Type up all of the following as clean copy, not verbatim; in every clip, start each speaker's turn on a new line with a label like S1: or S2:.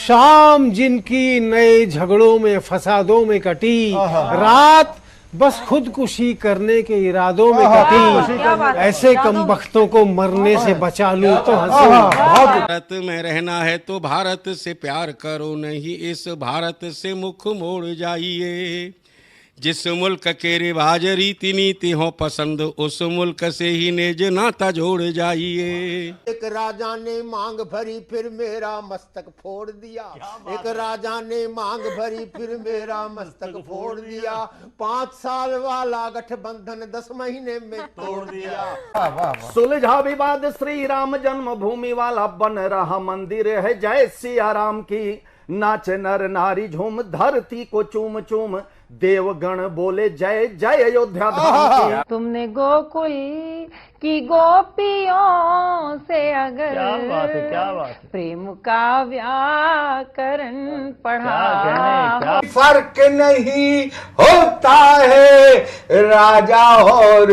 S1: शाम जिनकी नए झगड़ों में फसादों में कटी, रात बस खुदकुशी करने के इरादों में कटी, ऐसे कमबख्तों को मरने से बचा लूं तो हंसूं।
S2: भारत में रहना है तो भारत से प्यार करो, नहीं इस भारत से मुख मोड़ जाइए। जिस मुल्क के रिवाज रीति नीति हो पसंद, उस मुल्क से ही नेज नाता जोड़ जाइए।
S3: एक राजा ने मांग भरी फिर मेरा मस्तक फोड़ दिया, एक राजा ने मांग भरी फिर मेरा मस्तक फोड़ दिया। 5 साल वाला गठबंधन 10 महीने में तोड़ दिया।
S4: सुलझा विवाद श्री राम जन्मभूमि वाला, बन रहा मंदिर है जय सिया राम की। नाच नर नारी झूम धरती को चूम चूम, देवगण बोले जय जय अयोध्या धाम की।
S5: तुमने गोकुल की गोपियों से अगर
S6: क्या बात है।
S5: प्रेम का व्याकरण पढ़ा,
S3: फर्क नहीं होता है राजा और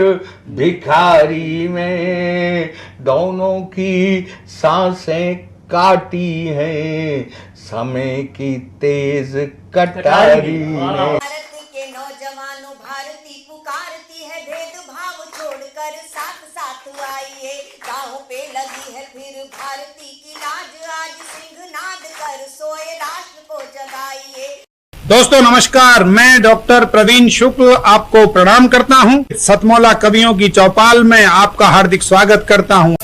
S3: भिखारी में, दोनों की सांसें काटी हैं समय की तेज कटारी ने।
S7: के नौजवानों भारती पुकारती है, भेदभाव छोड़कर साथ साथ आइए। गाँव पे लगी है फिर भारती की लाज, आज सिंहनाद कर सोए राष्ट्र को जगाइए।
S6: दोस्तों नमस्कार, मैं डॉक्टर प्रवीण शुक्ल आपको प्रणाम करता हूं। सतमौला कवियों की चौपाल में आपका हार्दिक स्वागत करता हूं।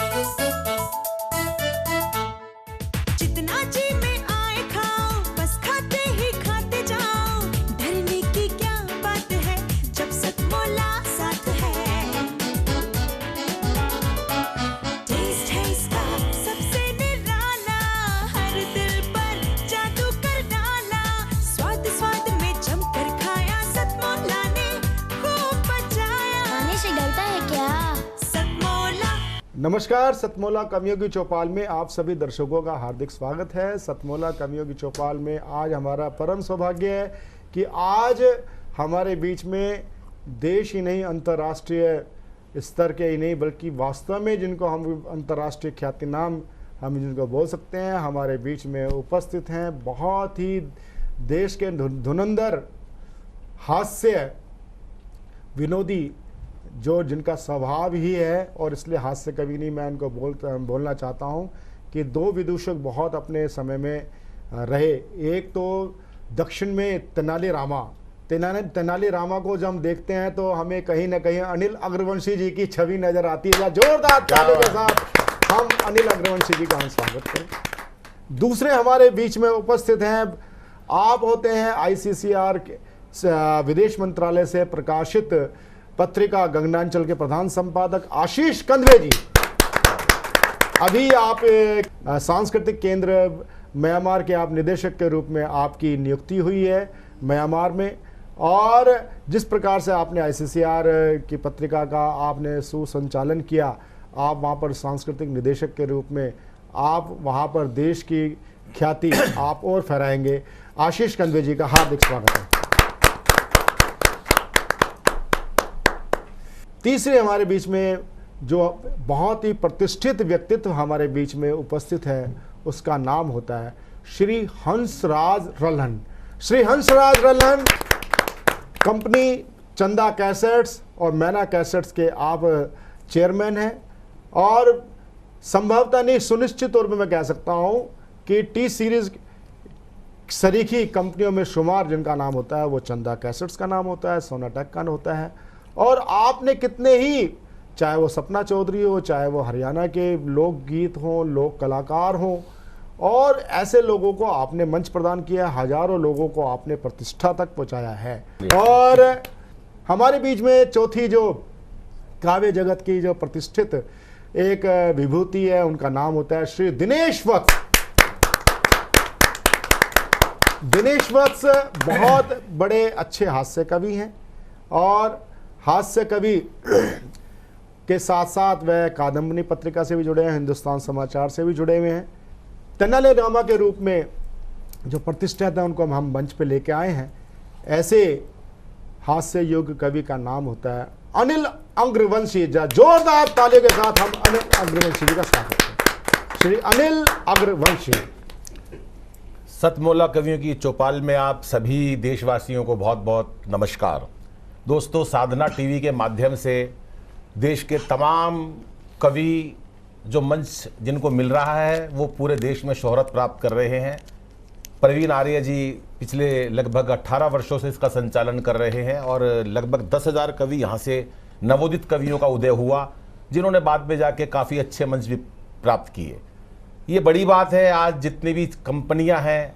S4: नमस्कार, सतमौला कवियों की चौपाल में आप सभी दर्शकों का हार्दिक स्वागत है। सतमौला कवियों की चौपाल में आज हमारा परम सौभाग्य है कि आज हमारे बीच में देश ही नहीं अंतर्राष्ट्रीय स्तर के ही नहीं बल्कि वास्तव में जिनको हम अंतर्राष्ट्रीय ख्यातिनाम हम जिनको बोल सकते हैं, हमारे बीच में उपस्थित हैं। बहुत ही देश के धुरंधर हास्य विनोदी जो जिनका स्वभाव ही है, और इसलिए हास्य कवि नहीं मैं इनको बोलना चाहता हूँ कि 2 विदूषक बहुत अपने समय में रहे। एक तो दक्षिण में तेनाली रामा को जब हम देखते हैं तो हमें कहीं ना कहीं अनिल अग्रवंशी जी की छवि नजर आती है। जोरदार तालियों के साथ हम अनिल अग्रवंशी जी का हम स्वागत करें। दूसरे हमारे बीच में उपस्थित हैं, आप होते हैं ICCR विदेश मंत्रालय से प्रकाशित पत्रिका गगनांचल के प्रधान संपादक आशीष कंदवे जी। अभी आप सांस्कृतिक केंद्र म्यांमार के आप निदेशक के रूप में आपकी नियुक्ति हुई है म्यांमार में, और जिस प्रकार से आपने ICCR की पत्रिका का आपने सुसंचालन किया, आप वहाँ पर सांस्कृतिक निदेशक के रूप में आप वहाँ पर देश की ख्याति आप और फहराएंगे। आशीष कंदवे जी का हार्दिक स्वागत है। तीसरे हमारे बीच में जो बहुत ही प्रतिष्ठित व्यक्तित्व हमारे बीच में उपस्थित है, उसका नाम होता है श्री हंसराज रल्हन। श्री हंसराज रल्हन कंपनी चंदा कैसेट्स और मैना कैसेट्स के आप चेयरमैन हैं, और संभवतः नहीं सुनिश्चित तौर पर मैं कह सकता हूं कि टी सीरीज सरीखी कंपनियों में शुमार जिनका नाम होता है वो चंदा कैसेट्स का नाम होता है, सोनाटेक का होता है। और आपने कितने ही, चाहे वो सपना चौधरी हो, चाहे वो हरियाणा के लोकगीत हों, लोक कलाकार हों, और ऐसे लोगों को आपने मंच प्रदान किया, हजारों लोगों को आपने प्रतिष्ठा तक पहुंचाया है। और हमारे बीच में चौथी जो काव्य जगत की जो प्रतिष्ठित एक विभूति है, उनका नाम होता है श्री दिनेश वत्स। दिनेश वत्स बहुत बड़े अच्छे हास्य कवि हैं, और हास्य कवि के साथ साथ वह कादम्बनी पत्रिका से भी जुड़े हैं, हिंदुस्तान समाचार से भी जुड़े हुए हैं। तेनाली रामा के रूप में जो प्रतिष्ठित है उनको हम मंच पे लेके आए हैं। ऐसे हास्य युग कवि का नाम होता है अनिल अग्रवंशी। जोरदार तालियों के साथ हम अनिल अग्रवंशी जी का स्वागत करते हैं। श्री अनिल अग्रवंशी।
S8: सतमोला कवियों की चौपाल में आप सभी देशवासियों को बहुत बहुत नमस्कार। दोस्तों, साधना टीवी के माध्यम से देश के तमाम कवि जो मंच जिनको मिल रहा है वो पूरे देश में शोहरत प्राप्त कर रहे हैं। प्रवीण आर्य जी पिछले लगभग 18 वर्षों से इसका संचालन कर रहे हैं और लगभग 10,000 कवि यहाँ से नवोदित कवियों का उदय हुआ, जिन्होंने बाद में जाके काफ़ी अच्छे मंच भी प्राप्त किए। ये बड़ी बात है। आज जितनी भी कंपनियां हैं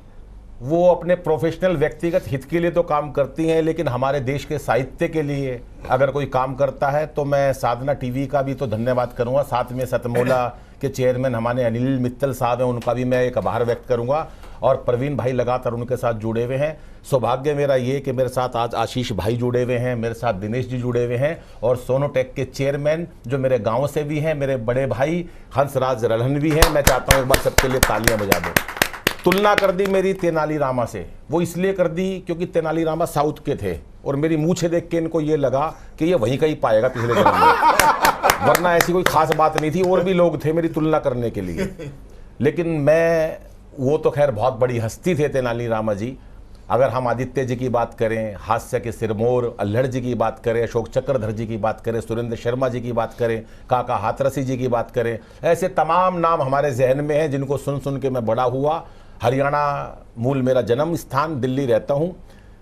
S8: वो अपने प्रोफेशनल व्यक्तिगत हित के लिए तो काम करती हैं, लेकिन हमारे देश के साहित्य के लिए अगर कोई काम करता है तो मैं साधना टीवी का भी तो धन्यवाद करूंगा। साथ में सतमोला के चेयरमैन हमारे अनिल मित्तल साहब हैं, उनका भी मैं एक आभार व्यक्त करूंगा। और प्रवीण भाई लगातार उनके साथ जुड़े हुए हैं। सौभाग्य मेरा ये कि मेरे साथ आज आशीष भाई जुड़े हुए हैं, मेरे साथ दिनेश जी जुड़े हुए हैं और सोनोटेक के चेयरमैन जो मेरे गांव से भी हैं, मेरे बड़े भाई हंसराज रल्हन भी हैं। मैं चाहता हूँ एक बार सबके लिए तालियां बजा दूं। तुलना कर दी मेरी तेनाली रामा से, वो इसलिए कर दी क्योंकि तेनाली रामा साउथ के थे और मेरी मूछें देख के इनको ये लगा कि ये वहीं का ही पाएगा पिछले जन्म में, वरना ऐसी कोई खास बात नहीं थी। और भी लोग थे मेरी तुलना करने के लिए, लेकिन मैं वो तो खैर बहुत बड़ी हस्ती थे तेनाली रामा जी। अगर हम आदित्य जी की बात करें, हास्य के सिरमौर अल्हड़ जी की बात करें, अशोक चक्रधर जी की बात करें, सुरेंद्र शर्मा जी की बात करें, काका हाथरसी जी की बात करें, ऐसे तमाम नाम हमारे जहन में हैं जिनको सुन सुन के मैं बड़ा हुआ। हरियाणा मूल मेरा जन्म स्थान, दिल्ली रहता हूँ।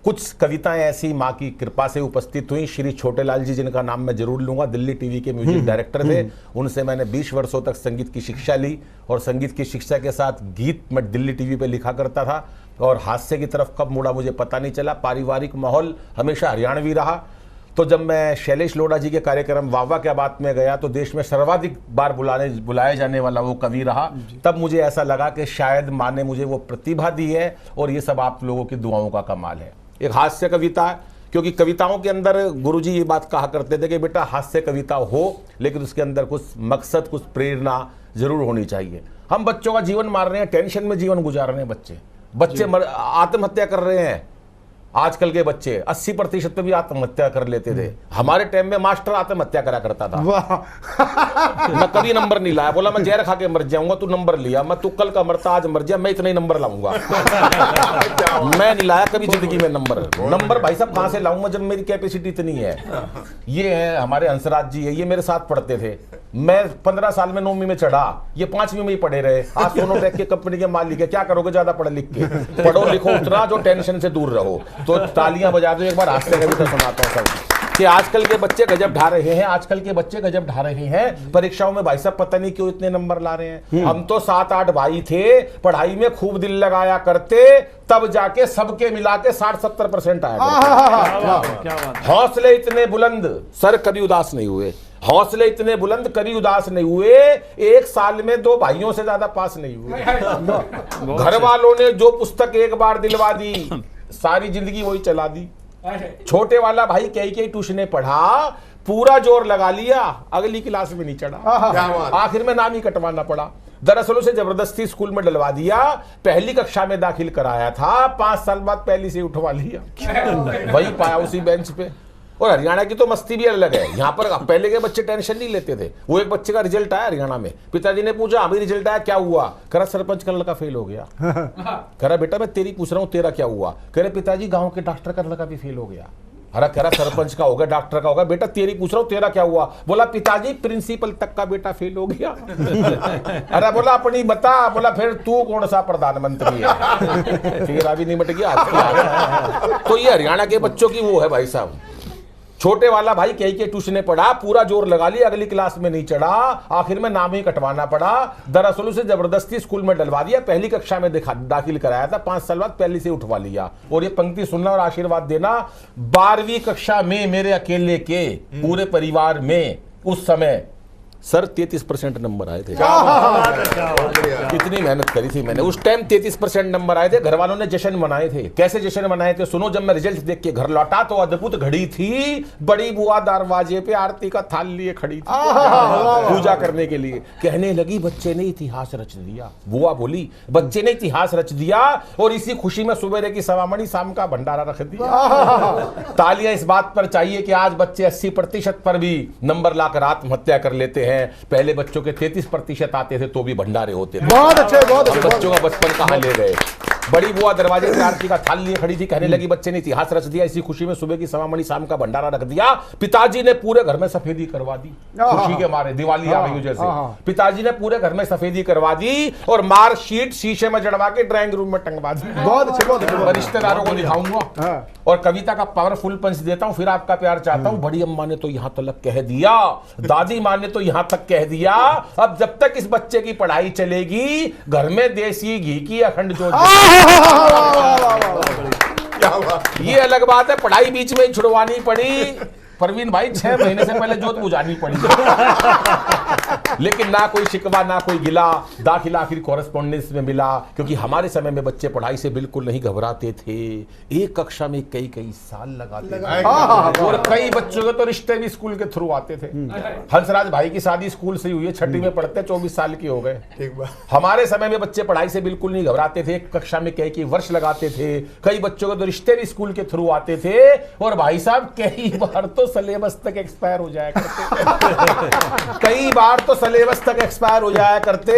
S8: कुछ कविताएं ऐसी माँ की कृपा से उपस्थित हुई। श्री छोटेलाल जी, जिनका नाम मैं जरूर लूंगा, दिल्ली टीवी के म्यूजिक डायरेक्टर थे, उनसे मैंने 20 वर्षों तक संगीत की शिक्षा ली और संगीत की शिक्षा के साथ गीत मैं दिल्ली टीवी पे लिखा करता था। और हास्य की तरफ कब मुड़ा मुझे पता नहीं चला। पारिवारिक माहौल हमेशा हरियाणवी रहा। तो जब मैं शैलेश लोढ़ा जी के कार्यक्रम वाह वाह क्या बात में गया तो देश में सर्वाधिक बार बुलाए जाने वाला वो कवि रहा। तब मुझे ऐसा लगा कि शायद माँ ने मुझे वो प्रतिभा दी है और ये सब आप लोगों की दुआओं का कमाल है। एक हास्य कविता है, क्योंकि कविताओं के अंदर गुरुजी ये बात कहा करते थे कि बेटा हास्य कविता हो लेकिन उसके अंदर कुछ मकसद, कुछ प्रेरणा जरूर होनी चाहिए। हम बच्चों का जीवन मार रहे हैं, टेंशन में जीवन गुजार रहे हैं। बच्चे आत्महत्या कर रहे हैं। आजकल के बच्चे 80% पे भी आत्महत्या कर लेते थे। हमारे टाइम में मास्टर आत्महत्या करा करता था। मैं कभी नंबर नहीं लाया, बोला मैं जहर खा के मर जाऊंगा, तू नंबर लिया। मैं तू कल का मरता आज मर जाए, मैं इतना ही नंबर लाऊंगा। मैं नहीं लाया कभी जिंदगी में नंबर भाई साहब कहां से लाऊंगा जब मेरी कैपेसिटी इतनी है। ये है हमारे हंसराज जी है, ये मेरे साथ पढ़ते थे। मैं 15 साल में 9वीं में चढ़ा, ये 5वीं में ही पढ़े रहे। आज सोनोटेक के कंपनी के मालिक है, क्या करोगे ज्यादा पढ़ लिख के? पढ़ो लिखो उतना जो टेंशन से दूर रहो। तो तालियां बजा दो एक बार, हास्य कविता सुनाता हूं सब कि आजकल के बच्चे गजब ढा रहे हैं। आजकल के बच्चे गजब ढा रहे हैं परीक्षाओं में। भाई साहब पता नहीं क्यों इतने नंबर ला रहे हैं। हम तो 7-8 भाई थे, पढ़ाई में खूब दिल लगाया करते, तब जाके सबके मिला के 60-70% आया। हौसले इतने बुलंद, सर कभी उदास नहीं हुए। हौसले इतने बुलंद, कभी उदास नहीं हुए। एक साल में 2 भाइयों से ज्यादा पास नहीं हुए। घर वालों ने जो पुस्तक एक बार दिलवा दी, सारी जिंदगी वही चला दी। छोटे वाला भाई कई ट्यूशने पढ़ा, पूरा जोर लगा लिया, अगली क्लास में नहीं चढ़ा। आखिर में नाम ही कटवाना पड़ा। दरअसल उसे जबरदस्ती स्कूल में डलवा दिया। पहली कक्षा में दाखिल कराया था, 5 साल बाद पहली से उठवा लिया। वही पाया उसी बेंच पे। और हरियाणा की तो मस्ती भी अलग है। यहाँ पर पहले के बच्चे टेंशन नहीं लेते थे। वो एक बच्चे का रिजल्ट आया हरियाणा में, पिताजी ने पूछा अभी रिजल्ट आया क्या हुआ? करा सरपंच का लड़का फेल हो गया। करा बेटा मैं तेरी पूछ रहा हूँ तेरा क्या हुआ? कह रहे पिताजी गाँव के डॉक्टर का लड़का भी फेल हो गया। अरे कह रहा सरपंच का होगा, डॉक्टर का होगा। बेटा तेरी पूछ रहा हूँ तेरा क्या हुआ? बोला पिताजी प्रिंसिपल तक का बेटा फेल हो गया। अरे बोला अपनी बता। बोला फिर तू कौन सा प्रधानमंत्री है? तेरा भी निमट गया। तो ये हरियाणा के बच्चों की वो है भाई साहब। छोटे वाला भाई कई के ट्यूशन पढ़ा, पूरा जोर लगा लिया, अगली क्लास में नहीं चढ़ा। आखिर में नाम ही कटवाना पड़ा। दरअसल उसे जबरदस्ती स्कूल में डलवा दिया। पहली कक्षा में दाखिल कराया था, 5 साल बाद पहली से उठवा लिया। और ये पंक्ति सुनना और आशीर्वाद देना। 12वीं कक्षा में मेरे अकेले के पूरे परिवार में उस समय सर 33% नंबर आए थे। कितनी मेहनत करी थी मैंने। उस टाइम 33% नंबर आए थे। घर वालों ने जश्न मनाए थे। कैसे जश्न मनाए थे सुनो। जब मैं रिजल्ट देख के घर लौटा तो अद्भुत घड़ी थी। बड़ी बुआ दरवाजे पे आरती का थाल लिए खड़ी थी पूजा करने के लिए। कहने लगी बच्चे ने इतिहास रच दिया। बुआ बोली बच्चे ने इतिहास रच दिया और इसी खुशी में सुबह की सवामणी शाम का भंडारा रख दिया। तालियां इस बात पर चाहिए कि आज बच्चे 80% पर भी नंबर लाकर आत्महत्या कर लेते हैं। पहले बच्चों के 33% आते थे तो भी भंडारे होते थे।
S4: बहुत अच्छे, बहुत अच्छे।
S8: बच्चों का बचपन कहां ले गए। बड़ी बुआ दरवाजे पे आरती का थाल लिए खड़ी थी, कहने लगी बच्चे ने इतिहास रच दिया, इसी खुशी में सुबह की सवामणि शाम का भंडारा रख दिया। पिताजी ने पूरे घर में सफेदी करवा दी, खुशी के मारे, दिवाली आ गई जैसे। पिताजी ने पूरे घर में सफेदी करवा दी और मार्कशीट शीशे में जड़वा के ड्राइंग रूम में टंगवा दी।
S4: बहुत अच्छे, बहुत अच्छे।
S8: रिश्तेदारों को दिखाऊंगा और कविता का पावरफुल पंच देता हूं, फिर आपका प्यार चाहता हूं। बड़ी अम्मा ने तो यहां तक कह दिया, दादी माँ ने तो यहां तक कह दिया, अब जब तक इस बच्चे की पढ़ाई चलेगी घर में देसी घी की अखंड जोत। ये अलग बात है, पढ़ाई बीच में छुड़वानी पड़ी परवीन भाई, 6 महीने से पहले जोत बुझानी पड़ी। लेकिन ना कोई शिकवा ना कोई गिला, दाखिला आखिर कॉरेस्पॉन्डेंस में मिला, क्योंकि हमारे समय में बच्चे पढ़ाई से बिल्कुल नहीं घबराते थे। एक कक्षा में कई कई साल लगाते थे और कई बच्चों के तो रिश्ते भी स्कूल के थ्रू आते थे। हंसराज भाई की शादी स्कूल से ही हुई है, 6वीं में पढ़ते 24 साल के हो गए। हमारे समय में बच्चे पढ़ाई से बिल्कुल नहीं घबराते थे, एक कक्षा में कई वर्ष लगाते थे। कई बच्चों के तो रिश्ते भी स्कूल के थ्रू आते थे और भाई साहब कई बार तो सिलेबस तक एक्सपायर हो जाया करते। कई बार तो सिलेबस तक एक्सपायर हो जाया करते,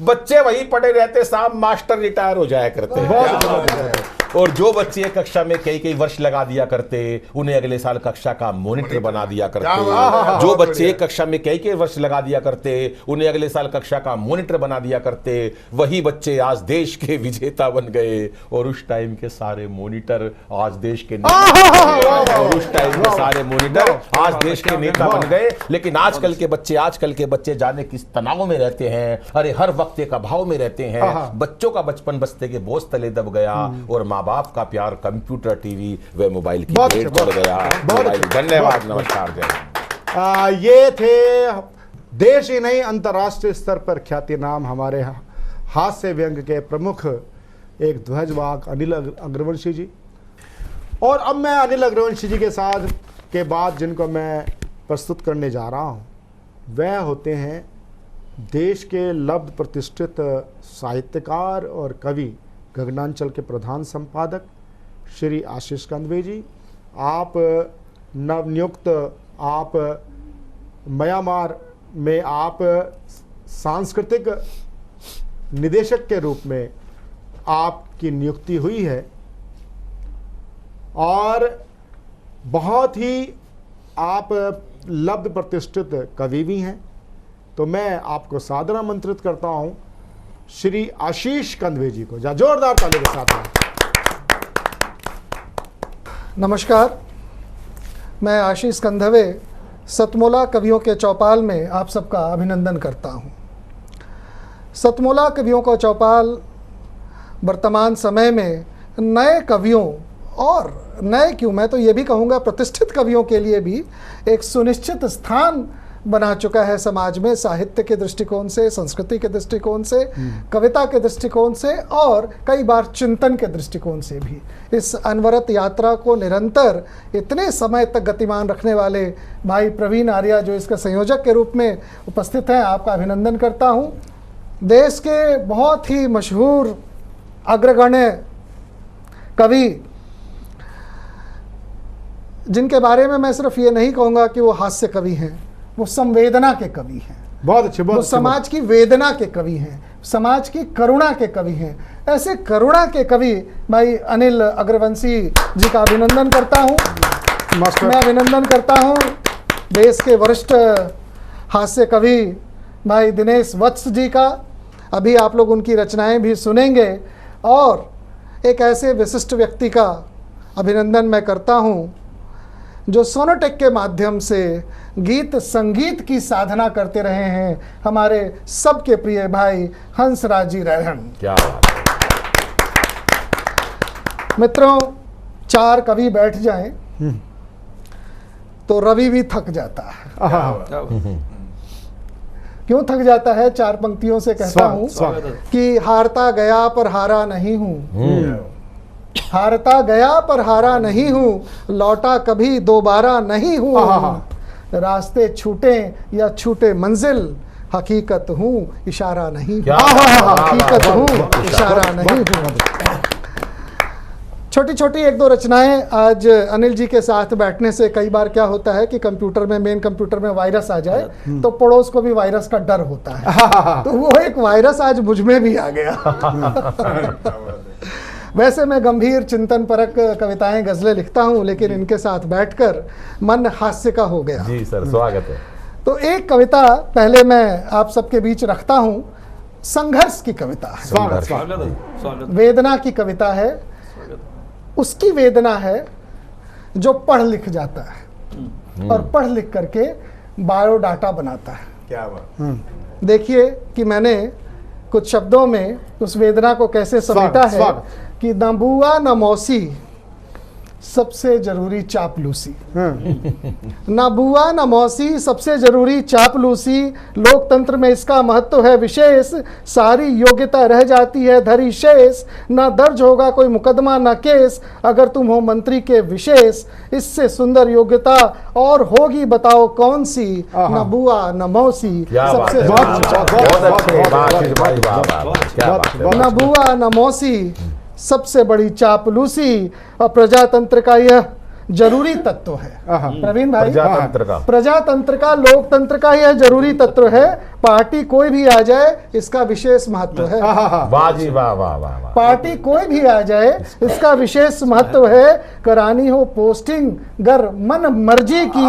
S8: बच्चे वही पढ़े रहते, साहब मास्टर रिटायर हो जाया करते। और जो बच्चे कक्षा में कई वर्ष लगा दिया करते, उन्हें अगले साल कक्षा का मॉनिटर बना दिया करते। जो बच्चे कक्षा में कई वर्ष लगा दिया करते, उन्हें अगले साल कक्षा का मॉनिटर बना दिया करते। वही बच्चे आज देश के विजेता बन गए और उस टाइम के सारे मॉनिटर आज देश के और उस टाइम के सारे मॉनिटर आज देश के नेता बन गए। लेकिन आजकल के बच्चे जाने किस तनाव में रहते हैं, अरे हर वक्त एक अभाव में रहते हैं। बच्चों का बचपन बस्ते के बोझ तले दब गया और माँ बाप का प्यार कंप्यूटर, टीवी व मोबाइल की भेंट चढ़ गया। धन्यवाद, नमस्कार, जय।
S4: ये थे देश ही नहीं अंतर्राष्ट्रीय स्तर पर ख्यातिनाम हमारे हास्य व्यंग के प्रमुख एक ध्वजवाहक अनिल अग्रवंशी जी। और अब मैं अनिल अग्रवंशी जी के साथ के बाद जिनको मैं प्रस्तुत करने जा रहा हूँ वह होते हैं देश के लब्ध प्रतिष्ठित साहित्यकार और कवि गगनांचल के प्रधान संपादक श्री आशीष कंदवे जी। आप नवनियुक्त, आप म्यांमार में आप सांस्कृतिक निदेशक के रूप में आपकी नियुक्ति हुई है और बहुत ही आप लब्ध प्रतिष्ठित कवि भी हैं। तो मैं आपको सादर आमंत्रित करता हूं श्री आशीष कंदवे जी को, जोरदार ताली के साथ।
S9: नमस्कार, मैं आशीष कंदवे सतमोला कवियों के चौपाल में आप सबका अभिनंदन करता हूं। सतमोला कवियों का चौपाल वर्तमान समय में नए कवियों और नए क्यों, मैं तो ये भी कहूँगा प्रतिष्ठित कवियों के लिए भी एक सुनिश्चित स्थान बना चुका है समाज में, साहित्य के दृष्टिकोण से, संस्कृति के दृष्टिकोण से, कविता के दृष्टिकोण से और कई बार चिंतन के दृष्टिकोण से भी। इस अनवरत यात्रा को निरंतर इतने समय तक गतिमान रखने वाले भाई प्रवीण आर्या जो इसके संयोजक के रूप में उपस्थित हैं, आपका अभिनंदन करता हूँ। देश के बहुत ही मशहूर अग्रगण्य कवि जिनके बारे में मैं सिर्फ ये नहीं कहूँगा कि वो हास्य कवि हैं, वो संवेदना के कवि हैं।
S4: बहुत अच्छे, बहुत
S9: वो समाज की वेदना के कवि हैं, समाज की करुणा के कवि हैं। ऐसे करुणा के कवि भाई अनिल अग्रवंशी जी का अभिनंदन करता हूँ। मैं अभिनंदन करता हूँ देश के वरिष्ठ हास्य कवि भाई दिनेश वत्स जी का। अभी आप लोग उनकी रचनाएं भी सुनेंगे। और एक ऐसे विशिष्ट व्यक्ति का अभिनंदन मैं करता हूँ जो सोनोटेक के माध्यम से गीत संगीत की साधना करते रहे हैं, हमारे सबके प्रिय भाई हंसराज जी रैहन।
S8: क्या
S9: मित्रों, 4 कवि बैठ जाएं तो रवि भी थक जाता है। क्यों थक जाता है? 4 पंक्तियों से कहता हूं कि हारता गया पर हारा नहीं हूं, हारता गया पर हारा नहीं हूं, लौटा कभी दोबारा नहीं हूं, रास्ते छूटे या छूटे मंजिल, हकीकत हूं इशारा नहीं, हकीकत हूं इशारा नहीं हूं। छोटी छोटी 1-2 रचनाएं। आज अनिल जी के साथ बैठने से कई बार क्या होता है कि कंप्यूटर में, मेन कंप्यूटर में वायरस आ जाए तो पड़ोस को भी वायरस का डर होता है। तो वो एक वायरस आज मुझ में भी आ गया। वैसे मैं गंभीर चिंतन परक कविताएं गज़लें लिखता हूं, लेकिन इनके साथ बैठकर मन हास्य का हो गया।
S8: जी सर, स्वागत है।
S9: तो एक कविता पहले मैं आप सबके बीच रखता हूं, संघर्ष की कविता है,
S4: स्वागत।
S9: वेदना की कविता है। उसकी वेदना है जो पढ़ लिख जाता है और पढ़ लिख करके बायोडाटा बनाता है।
S8: क्या बात।
S9: देखिए कि मैंने कुछ शब्दों में उस वेदना को कैसे समेटा है कि न बुआ न मौसी सबसे जरूरी चापलूसी, न बुआ न मौसी सबसे जरूरी चापलूसी, लोकतंत्र में इसका महत्व है विशेष, सारी योग्यता रह जाती है धरी शेष, न दर्ज होगा कोई मुकदमा न केस, अगर तुम हो मंत्री के विशेष, इससे सुंदर योग्यता और होगी बताओ कौन सी, न बुआ न मौसी सबसे न बुआ न मौसी सबसे बड़ी चापलूसी, और प्रजातंत्र का यह जरूरी तत्व है। प्रवीण भाई, प्रजातंत्र का लोकतंत्र का यह जरूरी तत्व है। पार्टी कोई भी आ जाए इसका विशेष महत्व है।
S8: वाह जी वाह वाह वाह वाह।
S9: पार्टी कोई भी आ जाए इसका विशेष महत्व है। करानी हो पोस्टिंग गर मन मर्जी की,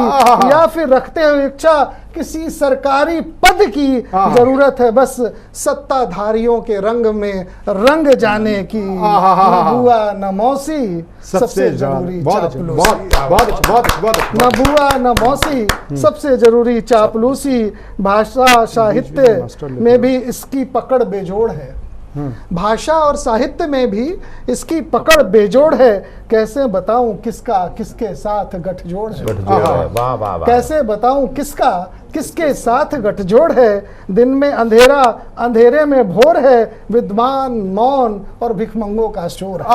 S9: या फिर रखते हो इच्छा किसी सरकारी पद की, जरूरत है बस सत्ताधारियों के रंग में रंग जाने की, न बुआ न मौसी सबसे जरूरी चापलूसी, न बुआ न मौसी सबसे जरूरी चापलूसी। भाषा साहित्य में भी इसकी पकड़ बेजोड़ है, भाषा और साहित्य में भी इसकी पकड़ बेजोड़ है। कैसे बताऊं किसका किसके साथ गठजोड़ है,
S8: वाह वाह वाह।
S9: कैसे बताऊं किसका किसके साथ गठजोड़ है। दिन में अंधेरा अंधेरे में भोर है, विद्वान मौन और भिखमंगों का शोर है।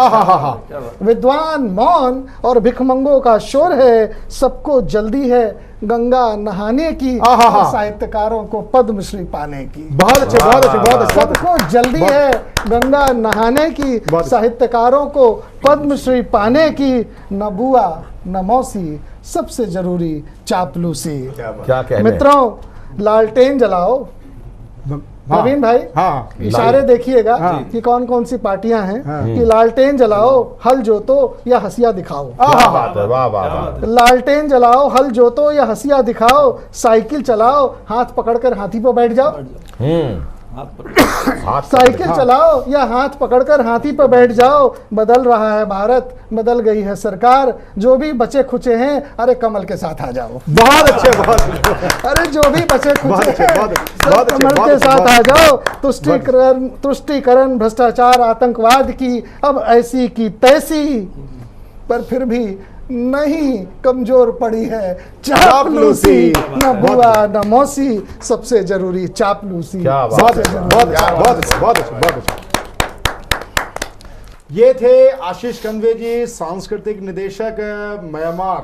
S9: विद्वान मौन और भिखमंगों का शोर है। सबको जल्दी है गंगा नहाने की, साहित्यकारों को पद्मश्री पाने की।
S4: बहुत अच्छे, बहुत अच्छे, बहुत अच्छे।
S9: सबको जल्दी है गंगा नहाने की, साहित्यकारों को पद्मश्री पाने की, न बुआ न मौसी सबसे जरूरी चापलूसी।
S8: क्या कहने।
S9: मित्रों लालटेन जलाओ। प्रवीण भाई, इशारे देखिएगा कि कौन कौन सी पार्टियां हैं, कि लालटेन जलाओ हल जोतो या हंसिया दिखाओ।
S8: वाह वाह।
S9: लालटेन जलाओ हल जोतो या हंसिया दिखाओ, साइकिल चलाओ हाथ पकड़कर हाथी पर बैठ जाओ। साइकिल चलाओ या हाथ पकड़कर हाथी पर बैठ जाओ। बदल रहा है भारत, बदल गई है सरकार, जो भी बचे खुचे हैं अरे कमल के साथ आ जाओ।
S4: बहुत अच्छे, बहुत।
S9: अरे जो भी बचे खुचे हैं सब कमल के साथ आ जाओ। तुष्टीकरण भ्रष्टाचार आतंकवाद की अब ऐसी की तैसी, पर फिर भी नहीं कमजोर पड़ी है चापलूसी, न बुआ न मौसी सबसे जरूरी चापलूसी।
S4: बहुत अच्छा। ये थे आशीष कंदवे जी, सांस्कृतिक निदेशक म्यांमार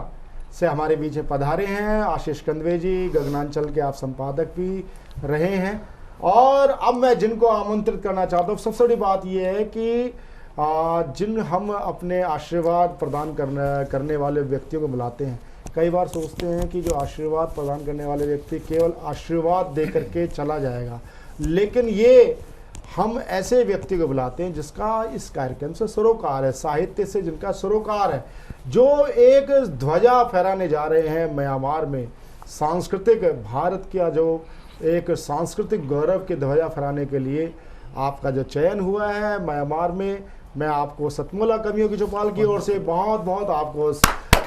S4: से हमारे बीच पधारे हैं। आशीष कंदवे जी गगनांचल के आप संपादक भी रहे हैं। और अब मैं जिनको आमंत्रित करना चाहता हूँ, सबसे बड़ी बात यह है कि जिन हम अपने आशीर्वाद प्रदान करने वाले व्यक्तियों को बुलाते हैं, कई बार सोचते हैं कि जो आशीर्वाद प्रदान करने वाले व्यक्ति केवल आशीर्वाद दे करके चला जाएगा, लेकिन ये हम ऐसे व्यक्ति को बुलाते हैं जिसका इस कार्यक्रम से सरोकार है, साहित्य से जिनका सरोकार है, जो एक ध्वजा फहराने जा रहे हैं म्यांमार में। सांस्कृतिक भारत का जो एक सांस्कृतिक गौरव की ध्वजा फहराने के लिए आपका जो चयन हुआ है म्यांमार में, मैं आपको सतमोला कवियों की चौपाल की ओर से बहुत बहुत आपको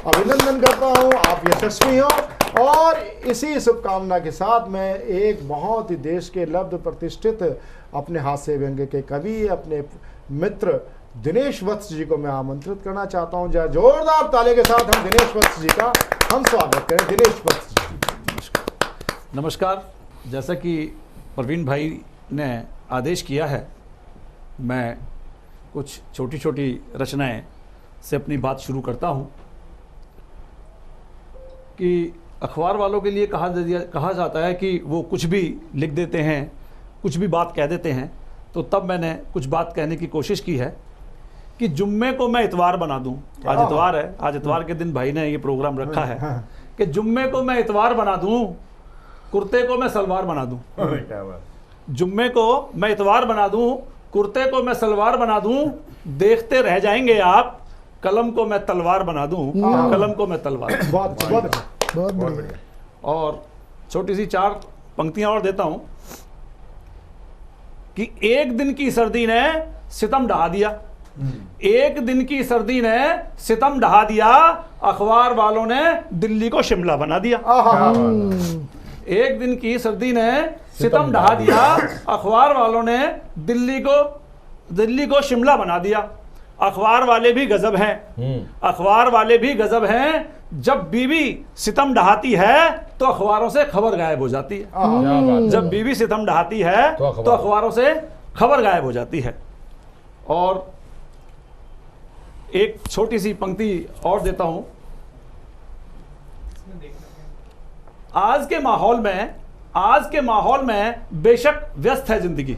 S4: अभिनंदन करता हूं। आप यशस्वी हो। और इसी शुभकामना के साथ मैं एक बहुत ही देश के लब्ध प्रतिष्ठित अपने हास्य व्यंग्य के कवि, अपने मित्र दिनेश वत्स जी को मैं आमंत्रित करना चाहता हूं। जरा जोरदार ताली के साथ हम दिनेश वत्स जी का हम स्वागत करें। दिनेश वत्स जी
S10: नमस्कार। जैसा कि प्रवीण भाई ने आदेश किया है, मैं कुछ छोटी छोटी रचनाएं से अपनी बात शुरू करता हूं कि अखबार वालों के लिए कहा जाता है कि वो कुछ भी लिख देते हैं, कुछ भी बात कह देते हैं। तो तब मैंने कुछ बात कहने की कोशिश की है कि जुम्मे को मैं इतवार बना दूं। आज इतवार है, आज इतवार के दिन भाई ने ये प्रोग्राम रखा है कि जुम्मे को मैं इतवार बना दूं, कुर्ते को मैं सलवार बना दूं। जुम्मे को मैं इतवार बना दूं, कुर्ते को मैं सलवार बना दूं, देखते रह जाएंगे आप, कलम को मैं तलवार बना दूं, कलम को मैं तलवार।
S9: बहुत बढ़िया।
S10: और छोटी सी 4 पंक्तियां और देता हूं कि एक दिन की सर्दी ने सितम ढहा दिया, एक दिन की सर्दी ने सितम ढहा दिया, अखबार वालों ने दिल्ली को शिमला बना दिया। एक दिन की सर्दी ने सितम ढहा दिया, अखबार वालों ने दिल्ली को शिमला बना दिया। अखबार वाले भी गजब हैं, अखबार वाले भी गजब हैं। जब बीवी सितम ढहाती है तो अखबारों से खबर गायब हो जाती है। जब बीवी सितम ढहाती है तो अखबारों से खबर गायब हो जाती है। और एक छोटी सी पंक्ति और देता हूं। आज के माहौल में बेशक व्यस्त है जिंदगी,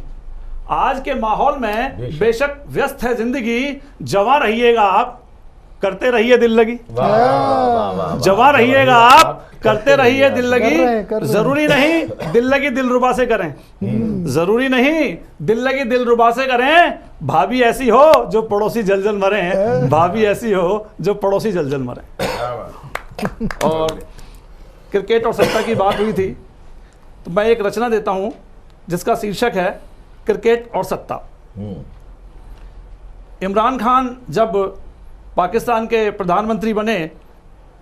S10: आज के माहौल में बेशक व्यस्त है जिंदगी, जवां रहिएगा आप, करते रहिए दिल लगी। जवां रहिएगा आप, करते रहिए दिल लगी। जरूरी नहीं दिल लगी दिलरुबा से करें, जरूरी नहीं दिल लगी दिलरुबा से करें। भाभी ऐसी हो जो पड़ोसी जल मरे, भाभी ऐसी हो जो पड़ोसी जल मरे। और क्रिकेट और सत्ता की बात हुई थी तो मैं एक रचना देता हूं जिसका शीर्षक है क्रिकेट और सत्ता। इमरान खान जब पाकिस्तान के प्रधानमंत्री बने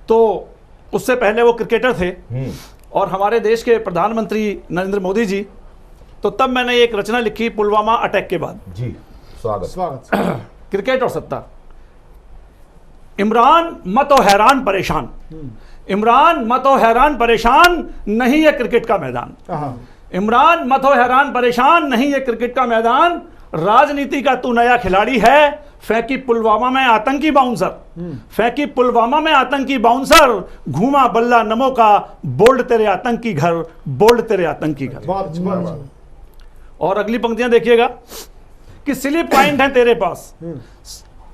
S10: तो उससे पहले वो क्रिकेटर थे और हमारे देश के प्रधानमंत्री नरेंद्र मोदी जी। तो तब मैंने एक रचना लिखी पुलवामा अटैक के बाद।
S8: जी स्वागत।
S10: क्रिकेट और सत्ता। इमरान मत हो हैरान परेशान, इमरान मत हो हैरान परेशान, नहीं है क्रिकेट का मैदान। इमरान मत हो हैरान परेशान, नहीं है क्रिकेट का मैदान। राजनीति का तू नया खिलाड़ी है, फेंकी पुलवामा में आतंकी बाउंसर, फेंकी पुलवामा में आतंकी बाउंसर, घूमा बल्ला नमो का, बोल्ड तेरे आतंकी घर, बोल्ड तेरे आतंकी घर। और अगली पंक्तियां देखिएगा कि स्लिप पॉइंट है तेरे पास।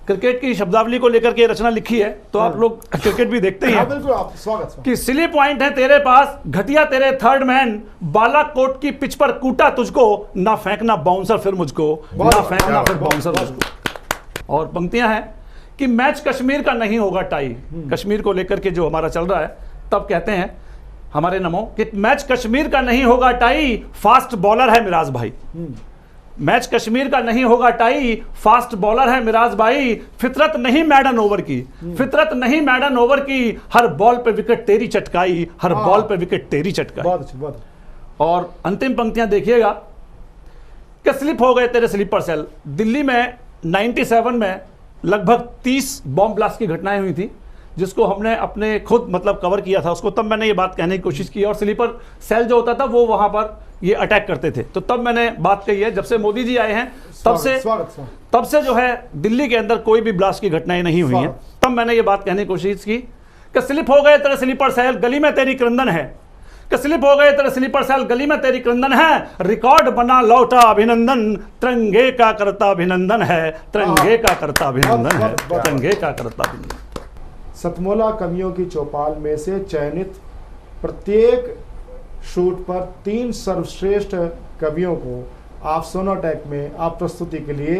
S10: क्रिकेट की शब्दावली को लेकर के रचना लिखी है तो आप लोग क्रिकेट भी देखते ही हैं।
S4: बिल्कुल आप स्वागत।
S10: कि स्लिप पॉइंट है तेरे पास, घटिया तेरे थर्ड मैन, बालाकोट की पिच पर कूटा तुझको, ना फेंकना बाउंसर फिर मुझको, ना फेंकना फिर बाउंसर मुझको। और पंक्तियां हैं कि मैच कश्मीर का नहीं होगा टाई। कश्मीर को लेकर के जो हमारा चल रहा है, तब कहते हैं हमारे नमो कि मैच कश्मीर का नहीं होगा टाई, फास्ट बॉलर है मिराज भाई। मैच कश्मीर का नहीं होगा टाई, फास्ट बॉलर है मिराज भाई। फितरत नहीं मैडन ओवर की, फितरत नहीं मैडन ओवर की, हर बॉल पे विकेट तेरी चटकाई, हर बॉल पे विकेट तेरी चटकाई।
S4: बहुत अच्छी बात।
S10: और अंतिम पंक्तियां देखिएगा कि स्लिप हो गए तेरे स्लीपर सेल। दिल्ली में 97 में लगभग 30 बॉम्ब ब्लास्ट की घटनाएं हुई थी जिसको हमने अपने खुद मतलब कवर किया था उसको। तब मैंने ये बात कहने की कोशिश की और स्लीपर सेल जो होता था वो वहां पर ये अटैक करते थे। तो तब मैंने बात कही है, जब से मोदी जी आए हैं तब से जो है दिल्ली के अंदर कोई भी ब्लास्ट की घटनाएं नहीं हुई हैं। तब मैंने ये बात कहने की कोशिश की कि स्लिप हो गए तेरे स्लीपर सेल, गली में तेरी क्रंदन है, कि स्लिप हो गए तेरे स्लीपर सेल, गली में तेरी क्रंदन है, रिकॉर्ड बना लौटा अभिनंदन, तिरंगे का करता अभिनंदन है, तिरंगे का करता अभिनंदन है, तिरंगे का करता अभिनंदन।
S4: सतमोला कवियों की चौपाल में से चयनित प्रत्येक शूट पर 3 सर्वश्रेष्ठ कवियों को आप सोनोटेक में आप प्रस्तुति के लिए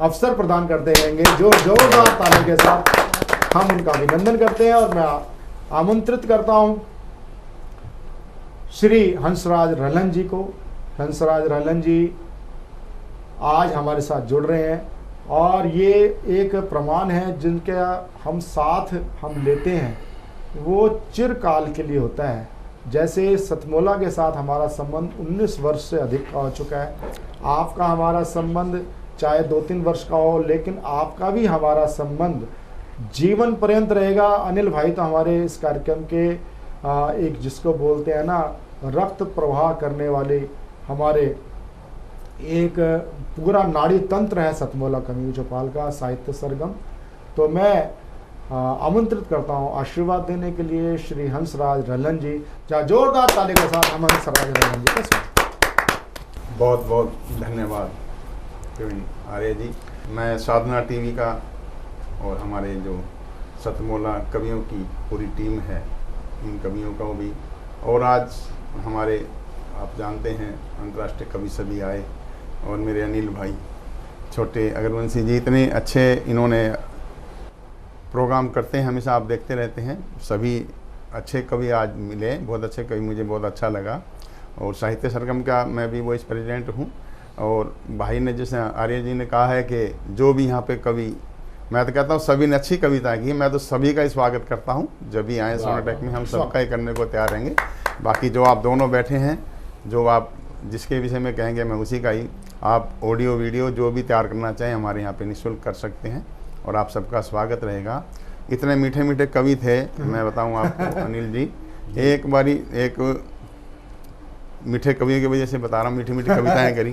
S4: अवसर प्रदान करते रहेंगे। जो जोरदार तालियों के साथ हम उनका अभिनंदन करते हैं और मैं आमंत्रित करता हूं श्री हंसराज रलन जी को। हंसराज रलन जी आज हमारे साथ जुड़ रहे हैं और ये एक प्रमाण है जिनका हम साथ हम लेते हैं वो चिरकाल के लिए होता है। जैसे सतमोला के साथ हमारा संबंध 19 वर्ष से अधिक का हो चुका है, आपका हमारा संबंध चाहे 2-3 वर्ष का हो, लेकिन आपका भी हमारा संबंध जीवन पर्यंत रहेगा। अनिल भाई तो हमारे इस कार्यक्रम के एक जिसको बोलते हैं ना रक्त प्रवाह करने वाले हमारे एक पूरा नाड़ी तंत्र है सतमोला कवियों चौपाल का साहित्य सरगम। तो मैं आमंत्रित करता हूं आशीर्वाद देने के लिए श्री हंसराज रलन जी। जहाँ जोरदार ताली के साथ हम हंसराज रलन जी का
S11: बहुत बहुत धन्यवाद प्रवीण आर्य जी। मैं साधना टीवी का और हमारे जो सतमोला कवियों की पूरी टीम है इन कवियों का भी, और आज हमारे आप जानते हैं अंतर्राष्ट्रीय कवि सभी आए और मेरे अनिल भाई, छोटे अग्रवंशी जी इतने अच्छे इन्होंने प्रोग्राम करते हैं, हमेशा आप देखते रहते हैं। सभी अच्छे कवि आज मिले, बहुत अच्छे कवि, मुझे बहुत अच्छा लगा। और साहित्य सरगम का मैं भी वाइस प्रेसिडेंट हूँ। और भाई ने जैसे आर्य जी ने कहा है कि जो भी यहाँ पे कवि, मैं तो कहता हूँ सभी ने अच्छी कविता की है, मैं तो सभी का ही स्वागत करता हूँ। जब भी आए सोनाटेक में हम सबका ही करने को तैयार रहेंगे। बाकी जो आप दोनों बैठे हैं, जो आप जिसके विषय में कहेंगे मैं उसी का ही, आप ऑडियो वीडियो जो भी तैयार करना चाहें हमारे यहाँ पे निःशुल्क कर सकते हैं और आप सबका स्वागत रहेगा। इतने मीठे मीठे कवि थे, मैं बताऊँ आपको अनिल जी, एक बारी एक मीठे कवियों की वजह से बता रहा हूँ, मीठी मीठी कविताएं करी।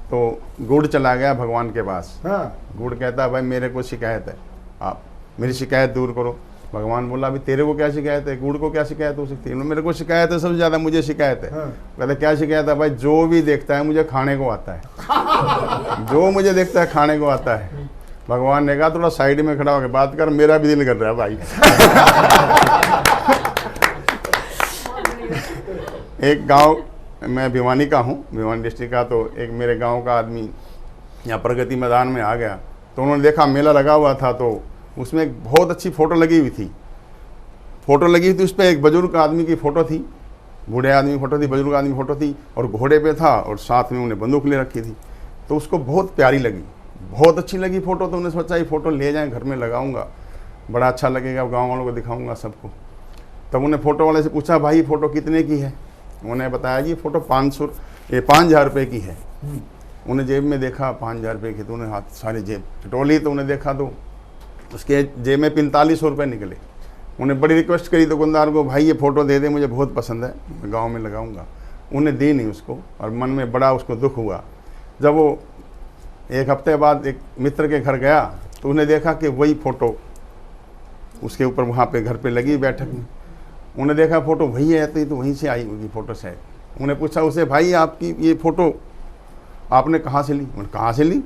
S11: तो गुड़ चला गया भगवान के पास। गुड़ कहता है भाई मेरे को शिकायत है, आप मेरी शिकायत दूर करो। भगवान बोला अभी तेरे को क्या शिकायत है, गुड़ को क्या शिकायत हो सकती है? मेरे को शिकायत है, सबसे ज़्यादा मुझे शिकायत है। कहते क्या शिकायत है? भाई जो भी देखता है मुझे खाने को आता है, जो मुझे देखता है खाने को आता है। भगवान ने कहा थोड़ा साइड में खड़ा होकर बात कर, मेरा भी दिल कर रहा है भाई। एक गांव, मैं भिवानी का हूँ, भिवानी डिस्ट्रिक्ट का, तो एक मेरे गांव का आदमी यहाँ प्रगति मैदान में आ गया। तो उन्होंने देखा मेला लगा हुआ था, तो उसमें एक बहुत अच्छी फ़ोटो लगी हुई थी। फ़ोटो लगी हुई थी, उस पर एक बुजुर्ग आदमी की फ़ोटो थी, बूढ़े आदमी की फ़ोटो थी, बुजुर्ग आदमी की फ़ोटो थी, और घोड़े पे था और साथ में उन्हें बंदूक ले रखी थी। तो उसको बहुत प्यारी लगी, बहुत अच्छी लगी फ़ोटो। तो उन्हें सोचा ये फ़ोटो ले जाएँ, घर में लगाऊंगा, बड़ा अच्छा लगेगा, गाँव वालों को दिखाऊंगा सबको। तब उन्हें फ़ोटो वाले से पूछा भाई फ़ोटो कितने की है? उन्हें बताया जी फ़ोटो 5,000 रुपये की है। उन्हें जेब में देखा 5,000 रुपये की, तो उन्हें हाथ सारी जेब टटोली, तो उन्हें देखा तो उसके जेब में 4500 रुपये निकले। उन्हें बड़ी रिक्वेस्ट करी दुकानदार को, भाई ये फ़ोटो दे दे, मुझे बहुत पसंद है, मैं गाँव में लगाऊंगा। उन्हें दी नहीं उसको, और मन में बड़ा उसको दुख हुआ। जब वो एक हफ्ते बाद एक मित्र के घर गया, तो उन्हें देखा कि वही फ़ोटो उसके ऊपर वहाँ पे घर पे लगी बैठक में। उन्हें देखा फ़ोटो वही है, तो ये तो वहीं से आई होगी फ़ोटो शायद। उन्हें पूछा उसे, भाई आपकी ये फ़ोटो आपने कहाँ से ली? उन्होंने कहाँ से ली?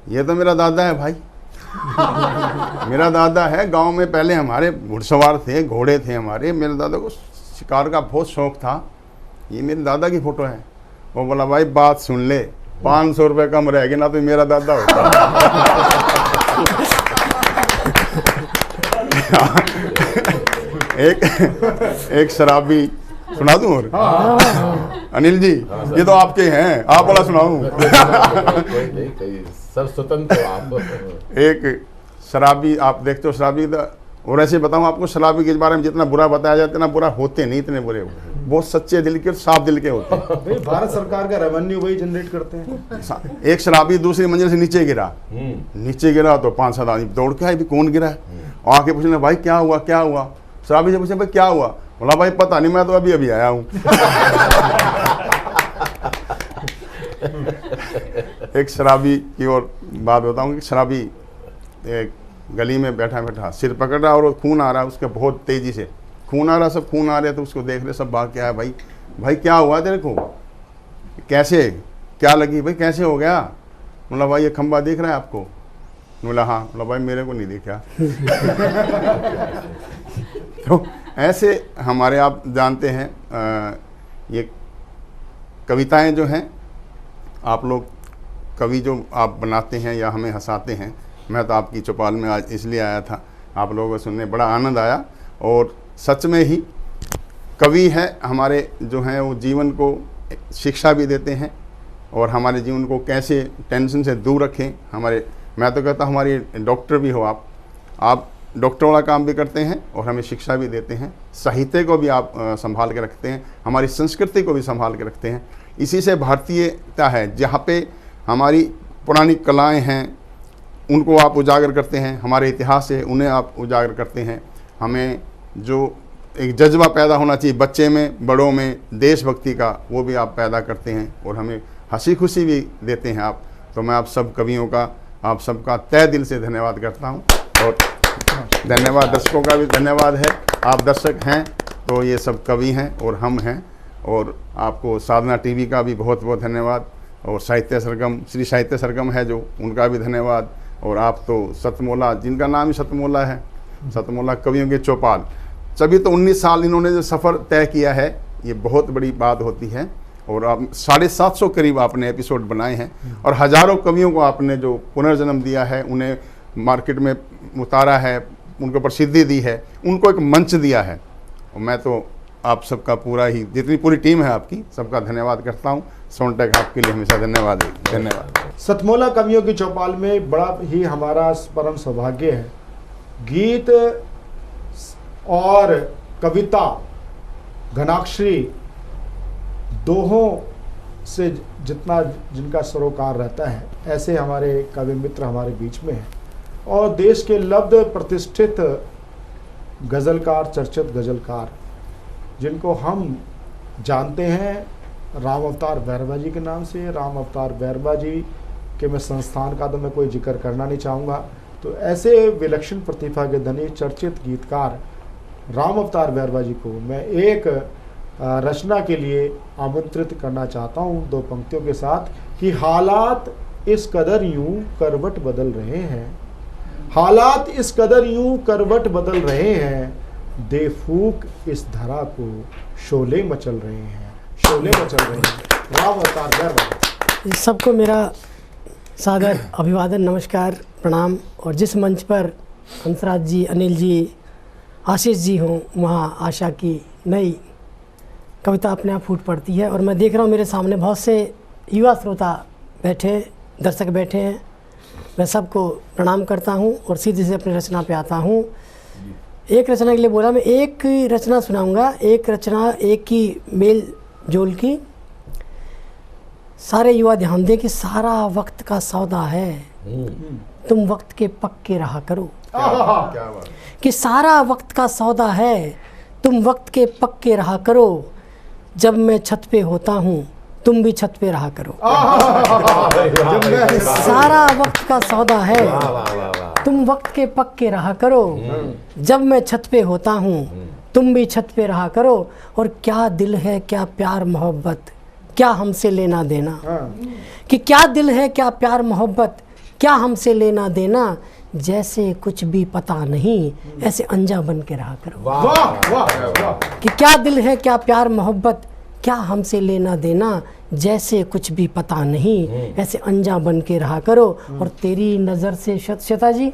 S11: ये तो मेरा दादा है भाई। मेरा दादा है, गांव में पहले हमारे घुड़सवार थे, घोड़े थे हमारे, मेरे दादा को शिकार का बहुत शौक था, ये मेरे दादा की फ़ोटो है। वो बोला भाई बात सुन ले, 500 रुपये कम रहेगी ना तो मेरा दादा होता। एक शराबी सुना दूं और अनिल जी, ये तो आपके हैं, आप वाला सुनाऊं?
S8: सब स्वतंत्र आप।
S11: एक शराबी, आप देखते हो शराबी, और ऐसे बताऊं आपको, शराबी के बारे में जितना बुरा बताया जाए इतना बुरा होते नहीं, इतने बुरे, बहुत सच्चे दिल के, साफ दिल के होते हैं।
S4: भारत सरकार का रेवेन्यू वही जनरेट करते हैं।
S11: एक शराबी दूसरी मंजिल से नीचे गिरा तो 5-7 आदमी दौड़ के आए, भी कौन गिरा है? आके पूछने भाई क्या हुआ क्या हुआ? शराबी से पूछे भाई क्या हुआ? बोला भाई पता नहीं, मैं तो अभी अभी आया हूँ। एक शराबी की और बात बताऊँ कि शराबी एक गली में बैठा बैठा सिर पकड़ रहा और खून आ रहा है उसके, बहुत तेजी से खून आ रहा, सब खून आ रहे, तो उसको देख रहे सब, भाग के आया, भाई भाई क्या हुआ तेरे को, कैसे क्या लगी भाई, कैसे हो गया? बोला भाई ये खंबा दिख रहा है आपको? बोला हाँ। बोला भाई मेरे को नहीं दिखा। तो ऐसे हमारे, आप जानते हैं ये कविताएं जो हैं, आप लोग कवि जो आप बनाते हैं या हमें हंसाते हैं, मैं तो आपकी चौपाल में आज इसलिए आया था, आप लोगों को सुनने बड़ा आनंद आया। और सच में ही कवि है हमारे जो हैं, वो जीवन को शिक्षा भी देते हैं और हमारे जीवन को कैसे टेंशन से दूर रखें। हमारे, मैं तो कहता हूँ हमारी डॉक्टर भी हो आप डॉक्टर वाला काम भी करते हैं और हमें शिक्षा भी देते हैं, साहित्य को भी आप संभाल के रखते हैं, हमारी संस्कृति को भी संभाल के रखते हैं। इसी से भारतीयता है, जहाँ पे हमारी पुरानी कलाएं हैं उनको आप उजागर करते हैं, हमारे इतिहास है उन्हें आप उजागर करते हैं। हमें जो एक जज्बा पैदा होना चाहिए बच्चे में, बड़ों में, देशभक्ति का, वो भी आप पैदा करते हैं और हमें हंसी खुशी भी देते हैं आप। तो मैं आप सब कवियों का, आप सबका तहे दिल से धन्यवाद करता हूँ। और धन्यवाद दर्शकों का भी धन्यवाद है, आप दर्शक हैं तो ये सब कवि हैं और हम हैं। और आपको साधना टीवी का भी बहुत बहुत धन्यवाद, और साहित्य सरगम, श्री साहित्य सरगम है जो, उनका भी धन्यवाद। और आप तो सतमोला, जिनका नाम ही सतमोला है, सतमोला कवियों के चौपाल, सभी तो 19 साल इन्होंने जो सफ़र तय किया है, ये बहुत बड़ी बात होती है। और आप 750 करीब आपने एपिसोड बनाए हैं और हजारों कवियों को आपने जो पुनर्जन्म दिया है, उन्हें मार्केट में उतारा है, उनको प्रसिद्धि दी है, उनको एक मंच दिया है। और मैं तो आप सबका पूरा ही, जितनी पूरी टीम है आपकी, सबका धन्यवाद करता हूँ। सोनटेक आपके लिए हमेशा धन्यवाद है। धन्यवाद।
S4: सतमोला कवियों की चौपाल में बड़ा ही हमारा परम सौभाग्य है, गीत और कविता घनाक्षरी दोहों से जितना जिनका सरोकार रहता है, ऐसे हमारे कवि मित्र हमारे बीच में हैं और देश के लब्ध प्रतिष्ठित गज़लकार, चर्चित गज़लकार जिनको हम जानते हैं राम अवतार बैरवा जी के नाम से। राम अवतार बैरवा जी के मैं संस्थान का तो मैं कोई जिक्र करना नहीं चाहूँगा। तो ऐसे विलक्षण प्रतिभा के धनी चर्चित गीतकार राम अवतार बैरवा जी को मैं एक रचना के लिए आमंत्रित करना चाहता हूँ 2 पंक्तियों के साथ कि हालात इस कदर यूं करवट बदल रहे हैं, हालात इस कदर यूं करवट बदल रहे हैं, दे फूक इस धरा को शोले मचल रहे हैं, शोले मचल रहे हैं। राम अवतार बैरवा।
S12: सबको मेरा सादर अभिवादन, नमस्कार, प्रणाम। और जिस मंच पर हंसराज जी, अनिल जी, आशीष जी हों, वहाँ आशा की नई कविता अपने आप फूट पड़ती है। और मैं देख रहा हूँ मेरे सामने बहुत से युवा श्रोता बैठे, दर्शक बैठे हैं। मैं सबको प्रणाम करता हूँ और सीधे से अपनी रचना पे आता हूँ। एक रचना के लिए बोला, मैं एक रचना सुनाऊंगा, एक रचना एक की मेल जोल की। सारे युवा ध्यान दें कि सारा वक्त का सौदा है, तुम वक्त के पक्के रहा करो। कि सारा वक्त का सौदा है, तुम वक्त के पक्के रहा करो, जब मैं छत पे होता हूँ तुम भी छत पे रहा करो। सारा वक्त का सौदा है, तुम वक्त के पक्के रहा करो, जब मैं छत पे होता हूँ तुम भी छत पे रहा करो। और क्या दिल है, क्या प्यार मोहब्बत, क्या हमसे लेना देना। कि क्या दिल है, क्या प्यार मोहब्बत, क्या हमसे लेना देना, जैसे कुछ भी पता नहीं, ऐसे अंजा बन के रहा करो।
S4: वाह वाह वाह।
S12: कि क्या दिल है, क्या प्यार मोहब्बत, क्या हमसे लेना देना, जैसे कुछ भी पता नहीं, ऐसे अंजा बन के रहा करो। और तेरी नज़र से श्वेता जी,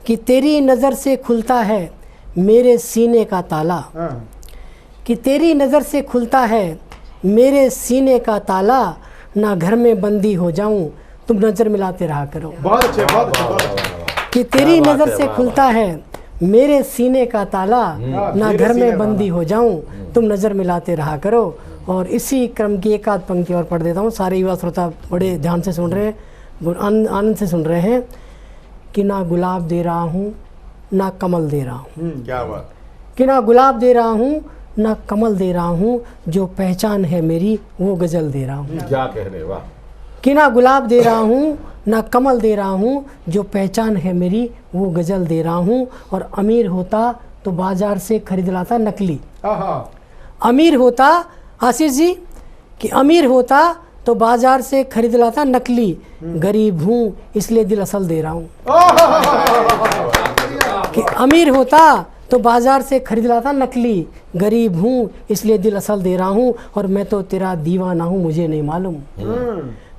S12: कि तेरी नज़र से खुलता है मेरे सीने का ताला। कि तेरी नज़र से खुलता है मेरे सीने का ताला, ना घर में बंदी हो जाऊं तुम नज़र मिलाते रहा करो।
S4: बहुत अच्छे, बहुत अच्छे।
S12: कि तेरी नज़र से खुलता है मेरे सीने का ताला, ना घर में बंदी हो जाऊं तुम नज़र मिलाते रहा करो। और इसी क्रम की एक आध पंक्ति और पढ़ देता हूँ। सारे युवा श्रोता बड़े ध्यान से सुन रहे हैं, आनंद से सुन रहे हैं। कि ना गुलाब दे रहा हूँ ना कमल दे रहा हूँ।
S11: क्या बात।
S12: कि ना गुलाब दे रहा हूँ ना कमल दे रहा हूँ, जो पहचान है मेरी वो गज़ल दे रहा हूँ।
S8: क्या कह रहे, वाह।
S12: कि ना गुलाब दे रहा हूँ ना कमल दे रहा हूँ, जो पहचान है मेरी वो गज़ल दे रहा हूँ। और अमीर होता तो बाजार से खरीद लाता नकली। अमीर होता, आशीष जी, कि अमीर होता तो बाजार से खरीद लाता नकली, गरीब हूँ इसलिए दिल असल दे रहा हूँ। कि अमीर होता तो बाजार से खरीद लाता नकली, गरीब हूँ इसलिए दिल असल दे रहा हूँ। और मैं तो तेरा दीवाना हूँ मुझे नहीं मालूम,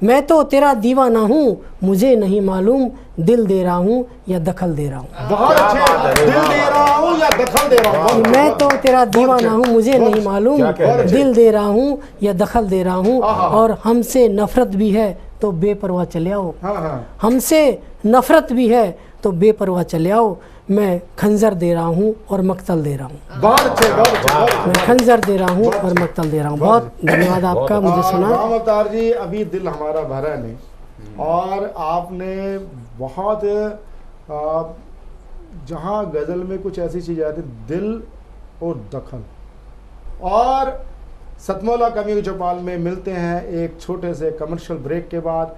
S12: मैं तो तेरा दीवाना हूँ मुझे नहीं मालूम, दिल दे रहा हूँ या दखल दे रहा हूँ।
S4: बहुत अच्छे। दिल दे रहा हूँ या दखल दे रहा हूँ।
S12: मैं तो तेरा दीवाना हूँ मुझे नहीं मालूम, दिल दे रहा हूँ या दखल दे रहा हूँ। और हमसे नफरत भी है तो बेपरवाह चले आओ, हमसे नफरत भी है तो बेपरवाह चले आओ। मैं खंजर दे रहा हूँ और मक्तल दे रहा हूँ।
S4: बहुत अच्छे, बहुत अच्छे।
S12: मैं खंजर दे रहा हूँ और मक्तल दे रहा हूँ। बहुत धन्यवाद आपका मुझे सुना।
S4: राम अवतार जी, अभी दिल हमारा भरा नहीं और आपने बहुत जहाँ गज़ल में कुछ ऐसी चीज़ आती, दिल और दखल। और सतमोला कवियों की चौपाल में मिलते हैं एक छोटे से कमर्शियल ब्रेक के बाद,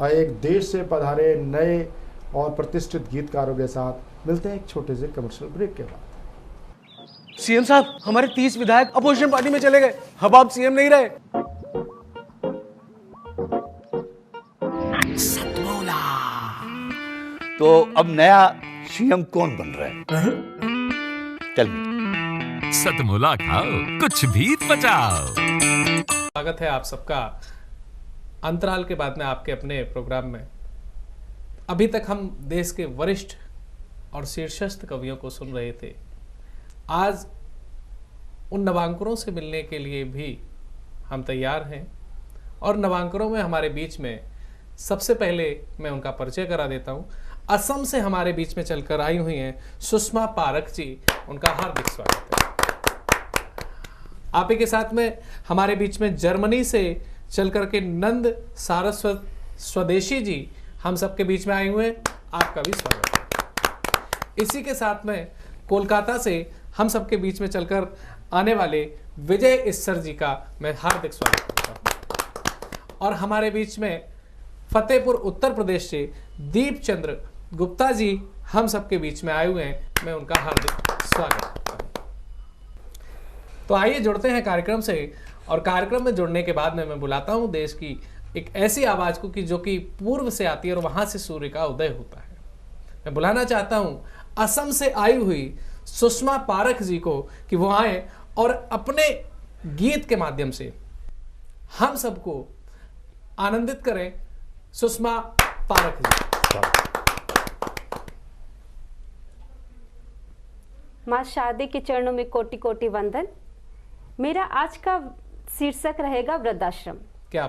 S4: एक देश से पधारे नए और प्रतिष्ठित गीतकारों के साथ। मिलते हैं एक छोटे से कमर्शियल ब्रेक के बाद।
S13: सीएम साहब, हमारे 30 विधायक अपोजिशन पार्टी में चले गए, अब आप सीएम नहीं रहे।
S14: सतमोला। तो अब नया सीएम कौन बन रहा है? चल
S15: सतमोला खाओ, कुछ भी बचाओ। स्वागत है आप सबका अंतराल के बाद में आपके अपने प्रोग्राम में। अभी तक हम देश के वरिष्ठ और शीर्षस्थ कवियों को सुन रहे थे। आज उन नवांकुरों से मिलने के लिए भी हम तैयार हैं और नवांकुरों में हमारे बीच में सबसे पहले मैं उनका परिचय करा देता हूं। असम से हमारे बीच में चलकर आई हुई हैं सुषमा पारख जी, उनका हार्दिक स्वागत है। आप ही के साथ में हमारे बीच में जर्मनी से चलकर के नंद सारस्वत स्वदेशी जी हम सबके बीच में आए हुए हैं, आपका भी स्वागत है। इसी के साथ में कोलकाता से हम सबके बीच में चलकर आने वाले विजय इस्सर जी का मैं हार्दिक स्वागत करता हूं। और हमारे बीच में फतेहपुर उत्तर प्रदेश से दीप चंद्र गुप्ता जी हम सबके बीच में आए हुए हैं, मैं उनका हार्दिक स्वागत करता हूं। तो आइए जुड़ते हैं कार्यक्रम से, और कार्यक्रम में जुड़ने के बाद में मैं बुलाता हूं देश की एक ऐसी आवाज को कि जो कि पूर्व से आती है और वहां से सूर्य का उदय होता है। मैं बुलाना चाहता हूं असम से आई हुई सुषमा पारख जी को कि वो आए और अपने गीत के माध्यम से हम सबको आनंदित करें। सुषमा पारख जी।
S16: माँ शारदे के चरणों में कोटि कोटि वंदन। मेरा आज का शीर्षक रहेगा वृद्धाश्रम।
S15: क्या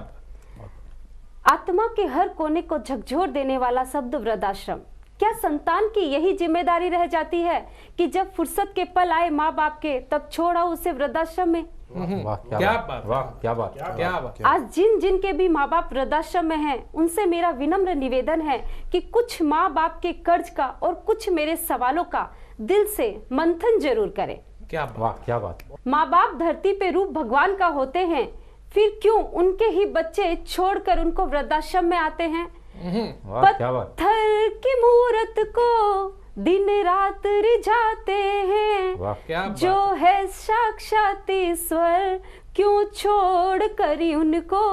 S16: आत्मा के हर कोने को झकझोर देने वाला शब्द वृद्धाश्रम। क्या संतान की यही जिम्मेदारी रह जाती है कि जब फुर्सत के पल आए माँ बाप के तब छोड़ा उसे वृद्धाश्रम में?
S15: क्या बात।
S16: आज जिन जिन के भी माँ बाप वृद्धाश्रम में हैं, उनसे मेरा विनम्र निवेदन है कि कुछ माँ बाप के कर्ज का और कुछ मेरे सवालों का दिल से मंथन जरूर करें।
S15: क्या बात।
S16: माँ बाप धरती पे रूप भगवान का होते हैं, फिर क्यों उनके ही बच्चे छोड़कर उनको वृद्धाश्रम में आते हैं? पत्थर की मूरत को दिन रात रिझाते हैं, जो है साक्षात ईश्वर क्यों छोड़ कर उनको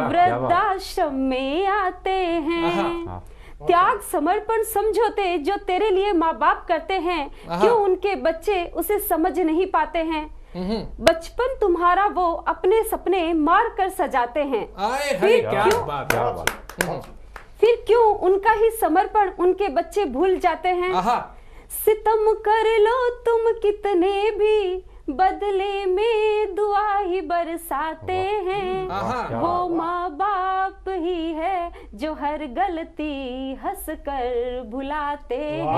S16: वृद्धाश्रम में आते हैं। त्याग समर्पण समझौते जो तेरे लिए माँ बाप करते हैं, क्यों उनके बच्चे उसे समझ नहीं पाते हैं? बचपन तुम्हारा वो अपने सपने मार कर सजाते हैं, फिर क्यों उनका ही समर्पण उनके बच्चे भूल जाते हैं? सितम कर लो तुम कितने भी, बदले में दुआ ही बरसाते हैं। वो माँ बाप ही है जो हर गलती हंस कर भुलाते हैं।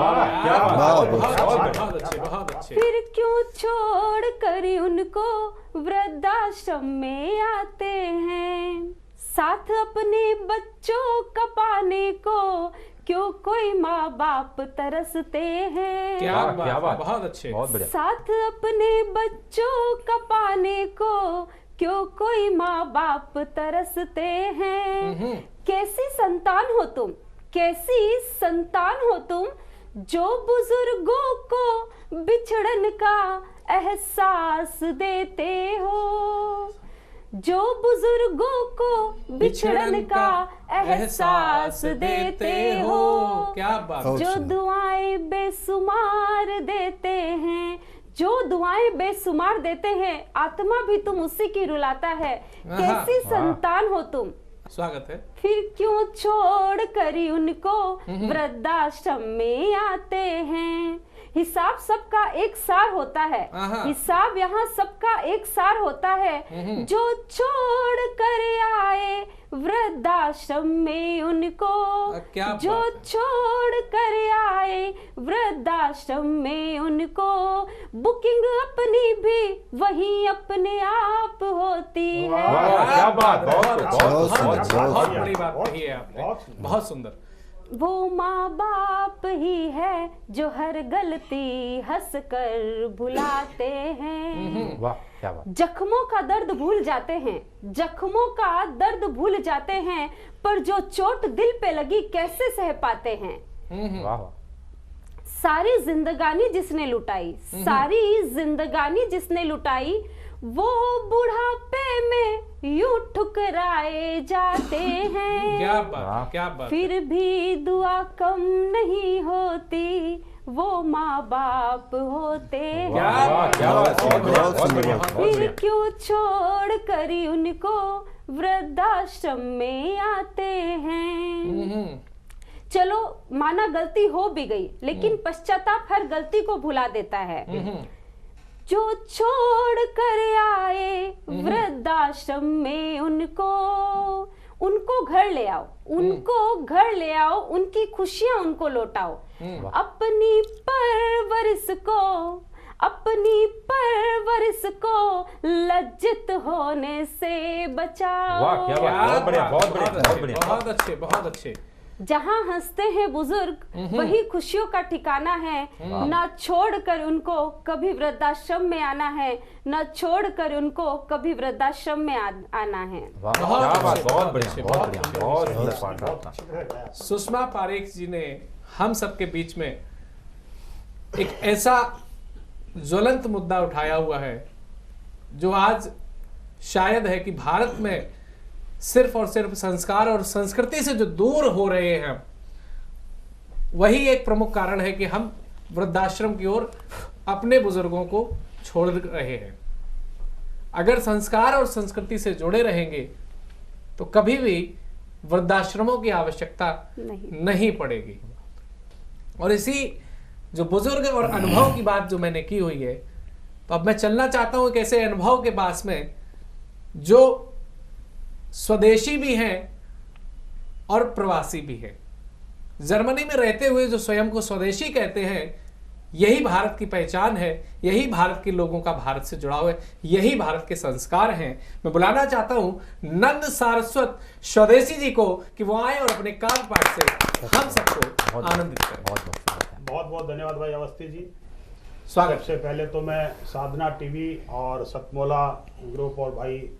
S16: फिर क्यों छोड़ कर उनको वृद्धाश्रम में आते हैं? साथ अपने बच्चों का पाने को क्यों कोई माँ बाप तरसते हैं?
S15: क्या बात। बहुत अच्छे, बहुत बढ़िया।
S16: साथ अपने बच्चों का पाने को क्यों कोई माँ बाप तरसते हैं? कैसी संतान हो तुम, कैसी संतान हो तुम, जो बुजुर्गों को बिछड़न का एहसास देते हो, जो बुजुर्गों को बिछड़न का एहसास देते हो।
S15: क्या बात।
S16: जो दुआएं बेसुमार देते हैं, जो दुआएं बेसुमार देते हैं, आत्मा भी तुम उसी की रुलाता है। कैसी संतान हो तुम,
S15: स्वागत है।
S16: फिर क्यों छोड़ कर उनको वृद्धाश्रम में आते हैं? हिसाब सबका एक सार होता है, हिसाब यहाँ सबका एक सार होता है। जो छोड़ कर आए वृद्धाश्रम में उनको, जो छोड़ कर आए वृद्धाश्रम में उनको, बुकिंग अपनी भी वही अपने आप होती है।
S15: क्या बात। बहुत बड़ी बात कही है आपने, बहुत सुंदर।
S16: वो माँ बाप ही है जो हर गलती हंस कर भुलाते हैं।
S17: वाह क्या बात।
S16: जख्मों का दर्द भूल जाते हैं, जख्मों का दर्द भूल जाते हैं, पर जो चोट दिल पे लगी कैसे सह पाते हैं।
S17: वाह।
S16: सारी जिंदगानी जिसने लुटाई, सारी जिंदगानी जिसने लुटाई, वो बुढ़ापे में यूं ठुकराए जाते हैं।
S15: क्या बात, क्या बात।
S16: फिर भी दुआ कम नहीं होती, वो माँ बाप होते
S15: क्या
S16: फिर क्यों छोड़ कर उनको वृद्धाश्रम में आते हैं। चलो माना गलती हो भी गई, लेकिन पश्चाताप हर गलती को भुला देता है। जो छोड़ कर आए वृद्धाश्रम में उनको घर ले आओ, उनको घर ले आओ, उनकी खुशियां उनको लौटाओ, अपनी परवरिश को लज्जित होने से बचाओ।
S15: वाह क्या बात, बहुत बढ़िया, बहुत अच्छे।
S16: जहाँ हंसते हैं बुजुर्ग वही खुशियों का ठिकाना है। ना छोड़कर उनको कभी वृद्धाश्रम में आना है, ना छोड़कर उनको कभी वृद्धाश्रम में आना है।
S15: बहुत बढ़िया। सुषमा पारेख जी ने हम सबके बीच में एक ऐसा ज्वलंत मुद्दा उठाया हुआ है जो आज शायद है कि भारत में सिर्फ और सिर्फ संस्कार और संस्कृति से जो दूर हो रहे हैं वही एक प्रमुख कारण है कि हम वृद्धाश्रम की ओर अपने बुजुर्गों को छोड़ रहे हैं। अगर संस्कार और संस्कृति से जुड़े रहेंगे तो कभी भी वृद्धाश्रमों की आवश्यकता नहीं पड़ेगी। और इसी जो बुजुर्ग और अनुभव की बात जो मैंने की हुई है, तो अब मैं चलना चाहता हूं एक ऐसे अनुभव के पास में जो स्वदेशी भी हैं और प्रवासी भी हैं। जर्मनी में रहते हुए जो स्वयं को स्वदेशी कहते हैं, यही भारत की पहचान है, यही भारत के लोगों का भारत से जुड़ाव है, यही भारत के संस्कार हैं। मैं बुलाना चाहता हूं नंद सारस्वत स्वदेशी जी को कि वो आए और अपने काव्य पाठ से हम सबको आनंदित करें।
S6: बहुत बहुत धन्यवाद भाई अवस्थी जी,
S15: स्वागत।
S6: सबसे पहले तो मैं साधना टीवी और सतमोला ग्रुप और भाई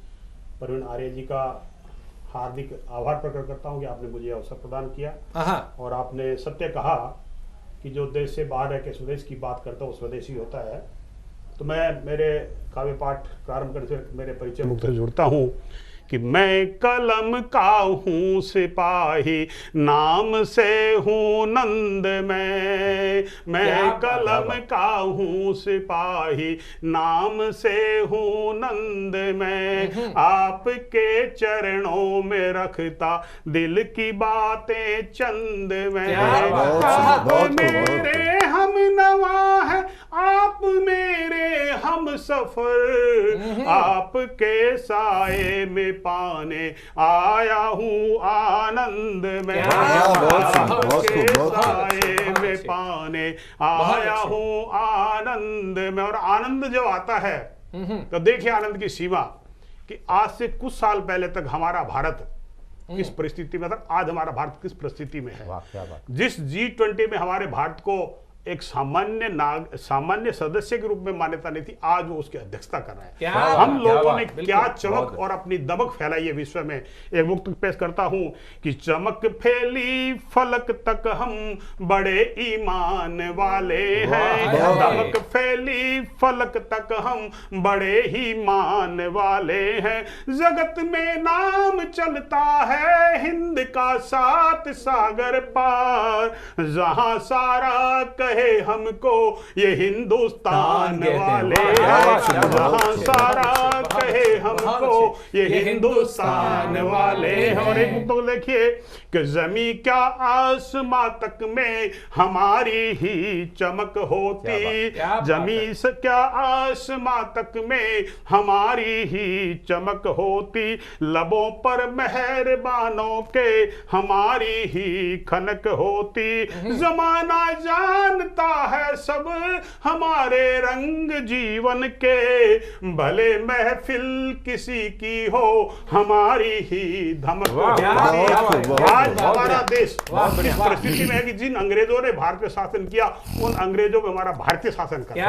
S6: प्रवीण आर्य जी का हार्दिक आभार प्रकट करता हूं कि आपने मुझे अवसर प्रदान किया और आपने सत्य कहा कि जो देश से बाहर रह के स्वदेश की बात करता है वो स्वदेशी होता है। तो मैं मेरे काव्य पाठ प्रारंभ करने से मेरे परिचय मुक्त से जुड़ता हूँ कि मैं कलम का हूँ सिपाही, नाम से हूँ नंद मैं कलम का हूँ सिपाही, नाम से हूँ नंद मैं, आपके चरणों में रखता दिल की बातें चंद में। आप मेरे हम नवा है, आप मेरे हम सफर, आपके साए में पाने आया हूँ आनंद में, आपके साए में पाने आया हूँ आनंद में। और आनंद जब आता है तो देखिए आनंद की सीमा कि आज से कुछ साल पहले तक हमारा भारत किस परिस्थिति में था, आज हमारा भारत किस परिस्थिति में है। जिस G20 में हमारे भारत को एक सामान्य सदस्य के रूप में मान्यता नहीं थी, आज वो उसकी अध्यक्षता कर रहा है। हम लोगों ने क्या चमक और अपनी दमक फैलाई है विश्व में। एक मुक्त पेश करता हूं कि चमक फैली फलक तक हम बड़े ईमान वाले हैं, दमक फैली फलक तक हम बड़े ही मान वाले हैं, जगत में नाम चलता है हिंद का 7 सागर पार, जहां सारा कहे हमको ये हिंदुस्तान वाले हैं, जहां सारा कहे हमको ये हिंदुस्तान वाले हैं। और एक तो देखिए कि जमी क्या आसमां तक में हमारी ही चमक होती, जमी से क्या आसमां तक में हमारी ही चमक होती, लबों पर मेहरबानों के हमारी ही खनक होती, जमाना जानता है सब हमारे रंग जीवन के, भले महफिल किसी की हो हमारी ही धमक। आज हमारा देश परिस्थिति में है कि जिन अंग्रेजों ने भारत पे शासन किया उन अंग्रेजों पे हमारा भारतीय शासन कर ये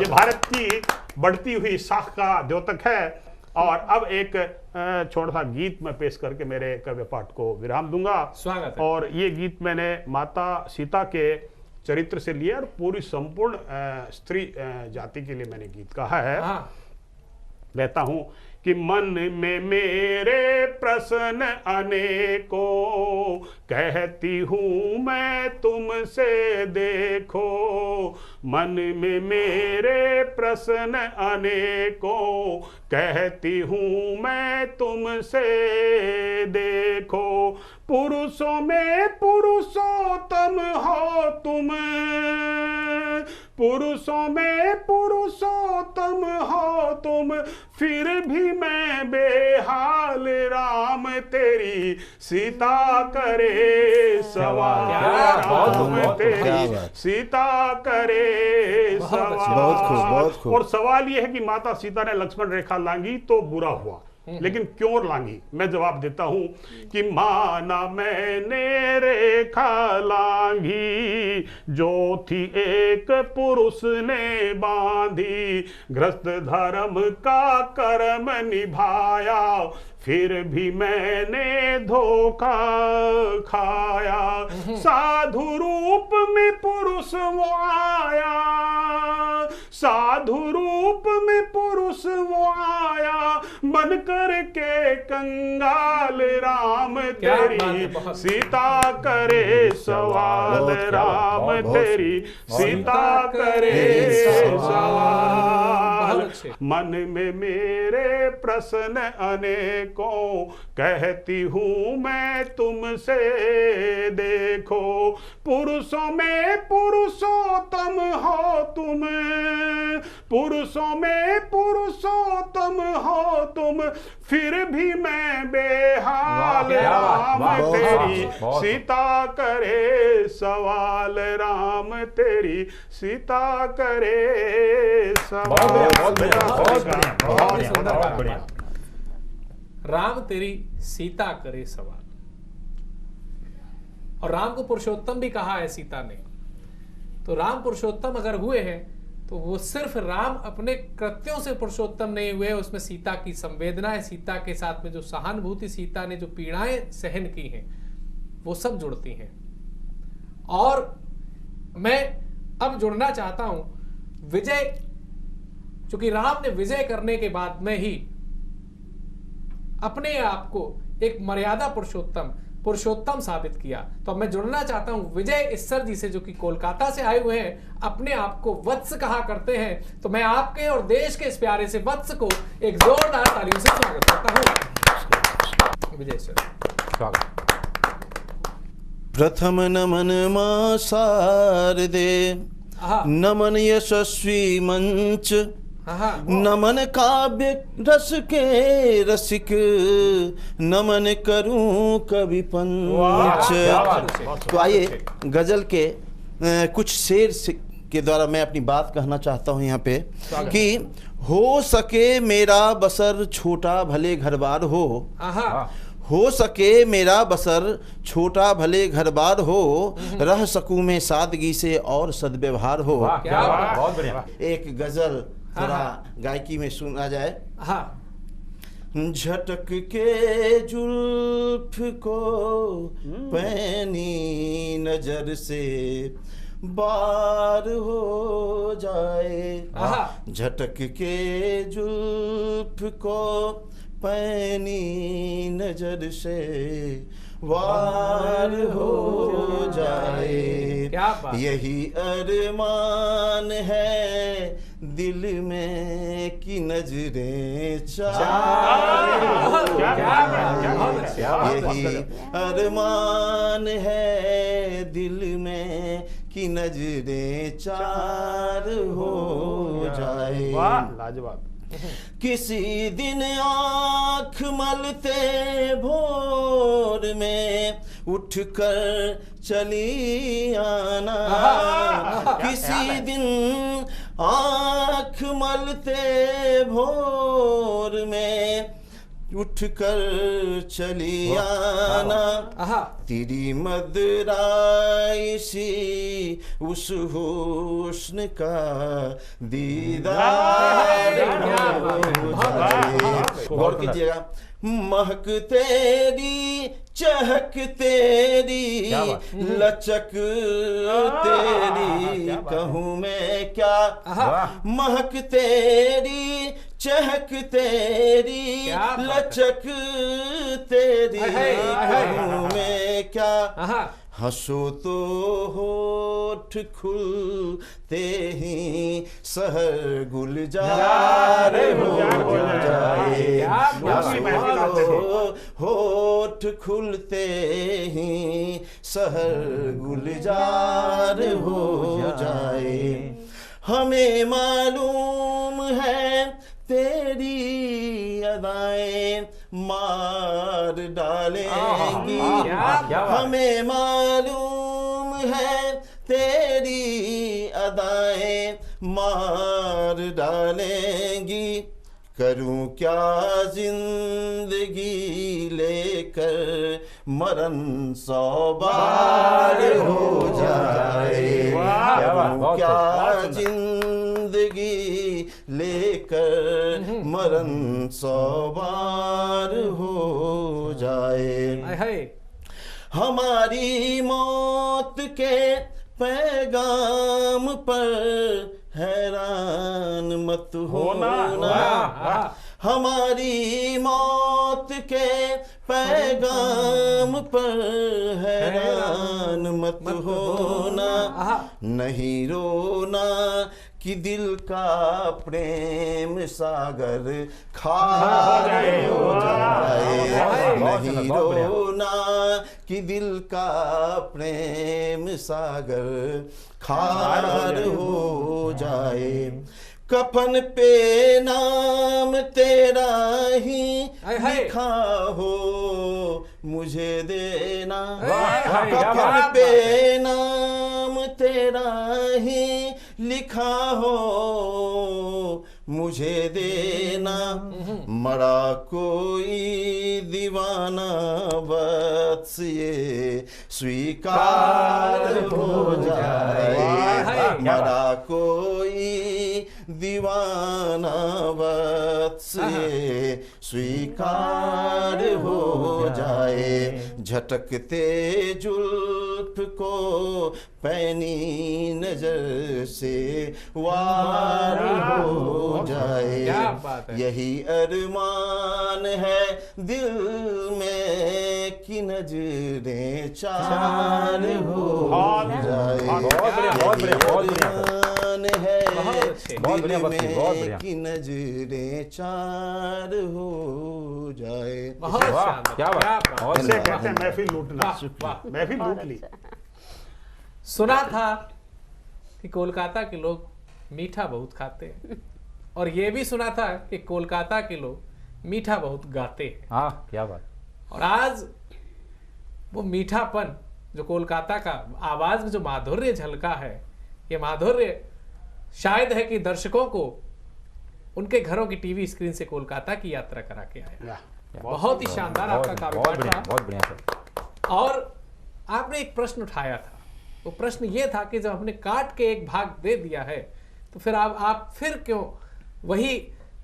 S6: भारत की बढ़ती हुई साख का द्योतक है। और अब एक छोटा सा गीत मैं पेश करके मेरे काव्य पाठ को विराम दूंगा।
S15: स्वागत है।
S6: और ये गीत मैंने माता सीता के चरित्र से लिया और पूरी संपूर्ण स्त्री जाति के लिए मैंने गीत कहा है। कहता हूं कि मन में मेरे प्रश्न अनेकों, कहती हूँ मैं तुमसे देखो। मन में मेरे प्रश्न अनेकों, कहती हूँ मैं तुमसे देखो। पुरुषों में पुरुषोत्तम हो तुम, पुरुषों में पुरुषोत्तम हो तुम, फिर भी मैं बेहाल राम तेरी सीता करे सवाल। राम तेरी सीता करे सवाल। और सवाल यह है कि माता सीता ने लक्ष्मण रेखा लांगी तो बुरा हुआ, लेकिन क्यों लांगी? मैं जवाब देता हूं कि माना मैंने रेखा लांगी, जो थी एक पुरुष ने बांधी। गृहस्थ धर्म का कर्म निभाया, फिर भी मैंने धोखा खाया। साधु रूप में पुरुष वो आया, साधु रूप में पुरुष वो आया, बन कर के कंगाल राम तेरी सीता करे सवाल। राम तेरी सीता करे सवाल। मन में मेरे प्रश्न अनेकों, कहती हूँ मैं तुमसे देखो। पुरुषों में पुरुषोत्तम हो तुम, पुरुषों में पुरुषोत्तम हो तुम, फिर भी मैं बेहाल राम तेरी सीता करे सवाल। राम तेरी सीता करे सवाल।
S15: राम तेरी सीता करे सवाल। और राम को पुरुषोत्तम भी कहा है सीता ने। तो राम पुरुषोत्तम अगर हुए हैं तो वो सिर्फ राम अपने कृत्यों से पुरुषोत्तम नहीं हुए, उसमें सीता की संवेदनाएं, सीता के साथ में जो सहानुभूति, सीता ने जो पीड़ाएं सहन की हैं, वो सब जुड़ती हैं। और मैं अब जुड़ना चाहता हूं विजय, क्योंकि राम ने विजय करने के बाद में ही अपने आप को एक मर्यादा पुरुषोत्तम साबित किया। तो अब मैं जुड़ना चाहता हूं विजय इस्सर जी से, जो कि कोलकाता से आए हुए हैं, अपने आप को वत्स कहा करते हैं। तो मैं आपके और देश के इस प्यारे से वत्स को एक जोरदार तालियों से स्वागत करता हूं। विजय सर
S17: स्वागत। प्रथम नमन मां शारदे, नमन यशस्वी मंच, नमन काव्य रस के रसिक, नमन करूं कवि पंच। तो आइए गजल के कुछ शेर के द्वारा मैं अपनी बात कहना चाहता हूं यहाँ पे कि हो सके मेरा बसर छोटा भले घर बार हो सके मेरा बसर छोटा भले घर बार हो, रह सकूं मैं सादगी से और सद्व्यवहार हो।
S8: बहुत बढ़िया।
S17: एक गजल थोड़ा गायकी में सुना जाए। झटक के जुल्फ को पैनी नजर से बार हो जाए, झटक के जुल्फ को पैनी नजर से वार हो जाए। यही अरमान है दिल में कि नजरें चार हो जाए। यही अरमान है दिल में कि नजरें चार हो जाए।
S6: लाजवाब।
S17: किसी दिन आँख मलते भोर में उठकर चली आना, किसी दिन आँख मलते भोर में उठकर चली आना, तेरी मदराई सी उस हुस्न का दीदार गौर कीजिएगा। महक तेरी चहक तेरी लचक तेरी कहूँ मैं क्या, महक तेरी चहक तेरी लचक तेरी में क्या हंसो तो होठ खुलते ही सहर गुलजार हो जाए, होठ खुलते ही सहर गुलजार हो जाए। हमें मालूम है तेरी अदाएं मार डालेंगी, हमें मालूम है तेरी अदाएं मार डालेंगी। करूं क्या जिंदगी लेकर मरण 100 बार हो जाए, करूं क्या जिंदगी लेकर मरण 100 बार हो जाए। हमारी मौत के पैगाम पर हैरान मत होना, हमारी मौत के पैगाम पर हैरान मत होना, नहीं रोना कि दिल का प्रेम सागर खार हो जाए, नहीं रोना कि दिल का प्रेम सागर खार हो जाए। कफन पे नाम तेरा ही लिखा हो मुझे देना, कफन पे नाम तेरा ही लिखा हो मुझे देना। मरा कोई दीवाना बस ये स्वीकार हो जाए, मरा कोई दीवाना बस ये स्वीकार हो जाए। झटकते जुल्फ को पैनी नजर से वार हो जाए, यही अरमान है दिल में कि नजरें चार हो जाए, अरमान है दिल में कि नजरें चार हो जाए।
S6: क्या बात, ऐसे कहते हैं महफिल लूटना, महफिल लूट ली।
S15: सुना था कि कोलकाता के लोग मीठा बहुत खाते हैं, और ये भी सुना था कि कोलकाता के लोग मीठा बहुत गाते हैं।
S18: हाँ, क्या बात।
S15: और आज वो मीठापन जो कोलकाता का आवाज में जो माधुर्य झलका है, ये माधुर्य शायद है कि दर्शकों को उनके घरों की टीवी स्क्रीन से कोलकाता की यात्रा करा के आया। बहुत ही शानदार आपका काव्यपाठ रहा।
S18: बहुत बढ़िया।
S15: और आपने एक प्रश्न उठाया था, वो प्रश्न ये था कि जब हमने काट के एक भाग दे दिया है तो फिर आप फिर क्यों वही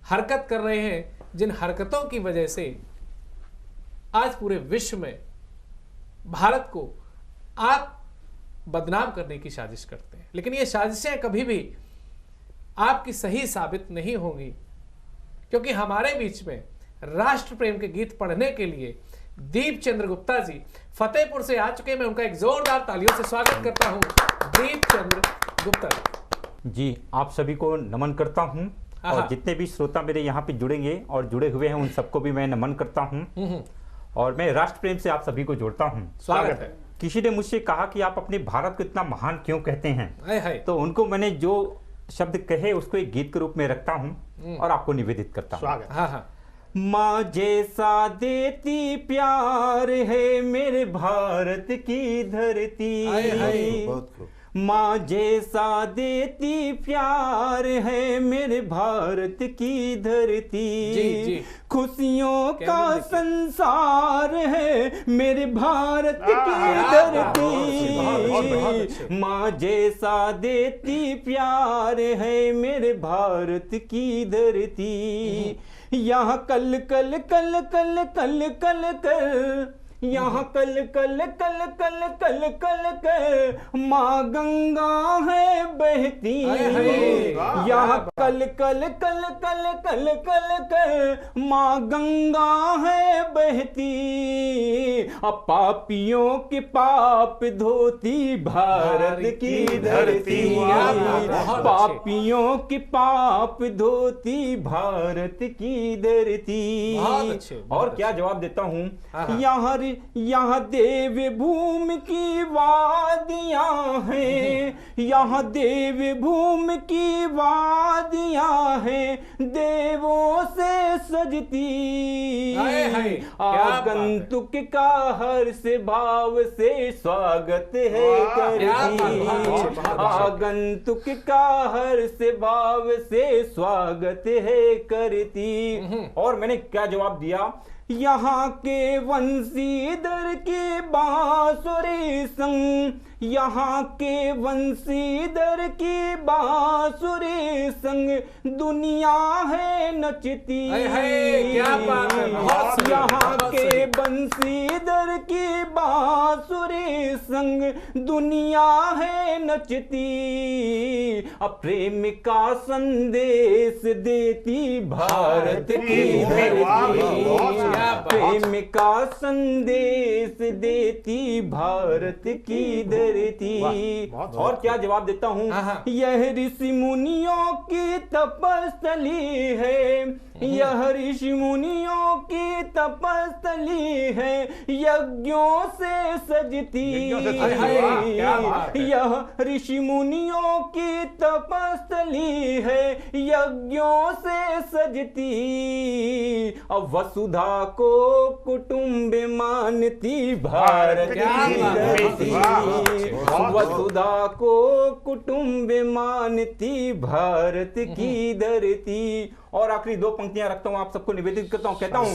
S15: हरकत कर रहे हैं जिन हरकतों की वजह से आज पूरे विश्व में भारत को आप बदनाम करने की साजिश करते हैं। लेकिन ये साजिशें कभी भी आपकी सही साबित नहीं होंगी, क्योंकि हमारे बीच में राष्ट्र प्रेम के गीत पढ़ने के लिए दीप चंद्र गुप्ता जी फतेहपुर से आ चुके हैं। मैं उनका एक जोरदार तालियों से स्वागत करता हूं। दीप चंद्र गुप्ता
S18: जी, आप सभी को नमन करता हूं, और जितने भी श्रोता मेरे यहाँ पे जुड़ेंगे और जुड़े हुए हैं उन सबको भी मैं नमन करता हूं, और मैं राष्ट्र प्रेम से आप सभी को जोड़ता हूं।
S15: स्वागत है।
S18: किसी ने मुझसे कहा कि आप अपने भारत को इतना महान क्यों कहते हैं, तो उनको मैंने जो शब्द कहे उसको एक गीत के रूप में रखता हूं और आपको निवेदित करता हूं। माँ जैसा देती प्यार है मेरे भारत की धरती, माँ जैसा देती प्यार है मेरे भारत की धरती, खुशियों का संसार है मेरे भारत की धरती, माँ जैसा देती प्यार है मेरे भारत की धरती, यहाँ कल कल कल कल कल कल कर यहाँ कल कल कल कल कल कल कल माँ गंगा है बहती, यहाँ कल कल कल कल कल कल कल माँ गंगा है बहती, अब पापियों के पाप धोती भारत की धरती, पापियों के पाप धोती भारत की धरती। और क्या जवाब देता हूँ, यहाँ देव भूमि की वादियां हैं, यहाँ देव भूमि की वादियां हैं, देवों से सजती, आगंतुक का हर्ष भाव से स्वागत है करती, आगंतुक का हर्ष भाव से स्वागत है करती। और मैंने क्या जवाब दिया, यहाँ के वंशीधर की बांसुरी संग, यहाँ के वंशीधर की बांसुरी संग दुनिया है नचती, यहाँ के वंशीधर की बांसुरी संग दुनिया है नचती, अब प्रेम का संदेश देती भारत की धरती, प्रेम का संदेश देती भारत की धरती। और क्या जवाब देता हूँ, यह ऋषि मुनियों की तपस्थली है, यह ऋषि मुनियों की तपस्थली है, यज्ञों से सजती, यह ऋषि मुनियों की तपस्थली है, यज्ञों से सजती, अब वसुधा को कुटुंब मानती भारत की धरती, वसुधा को कुटुंब मानती भारत की धरती। और आखिरी दो पंक्तियां रखता हूं, आप सबको निवेदित करता हूं, कहता हूं,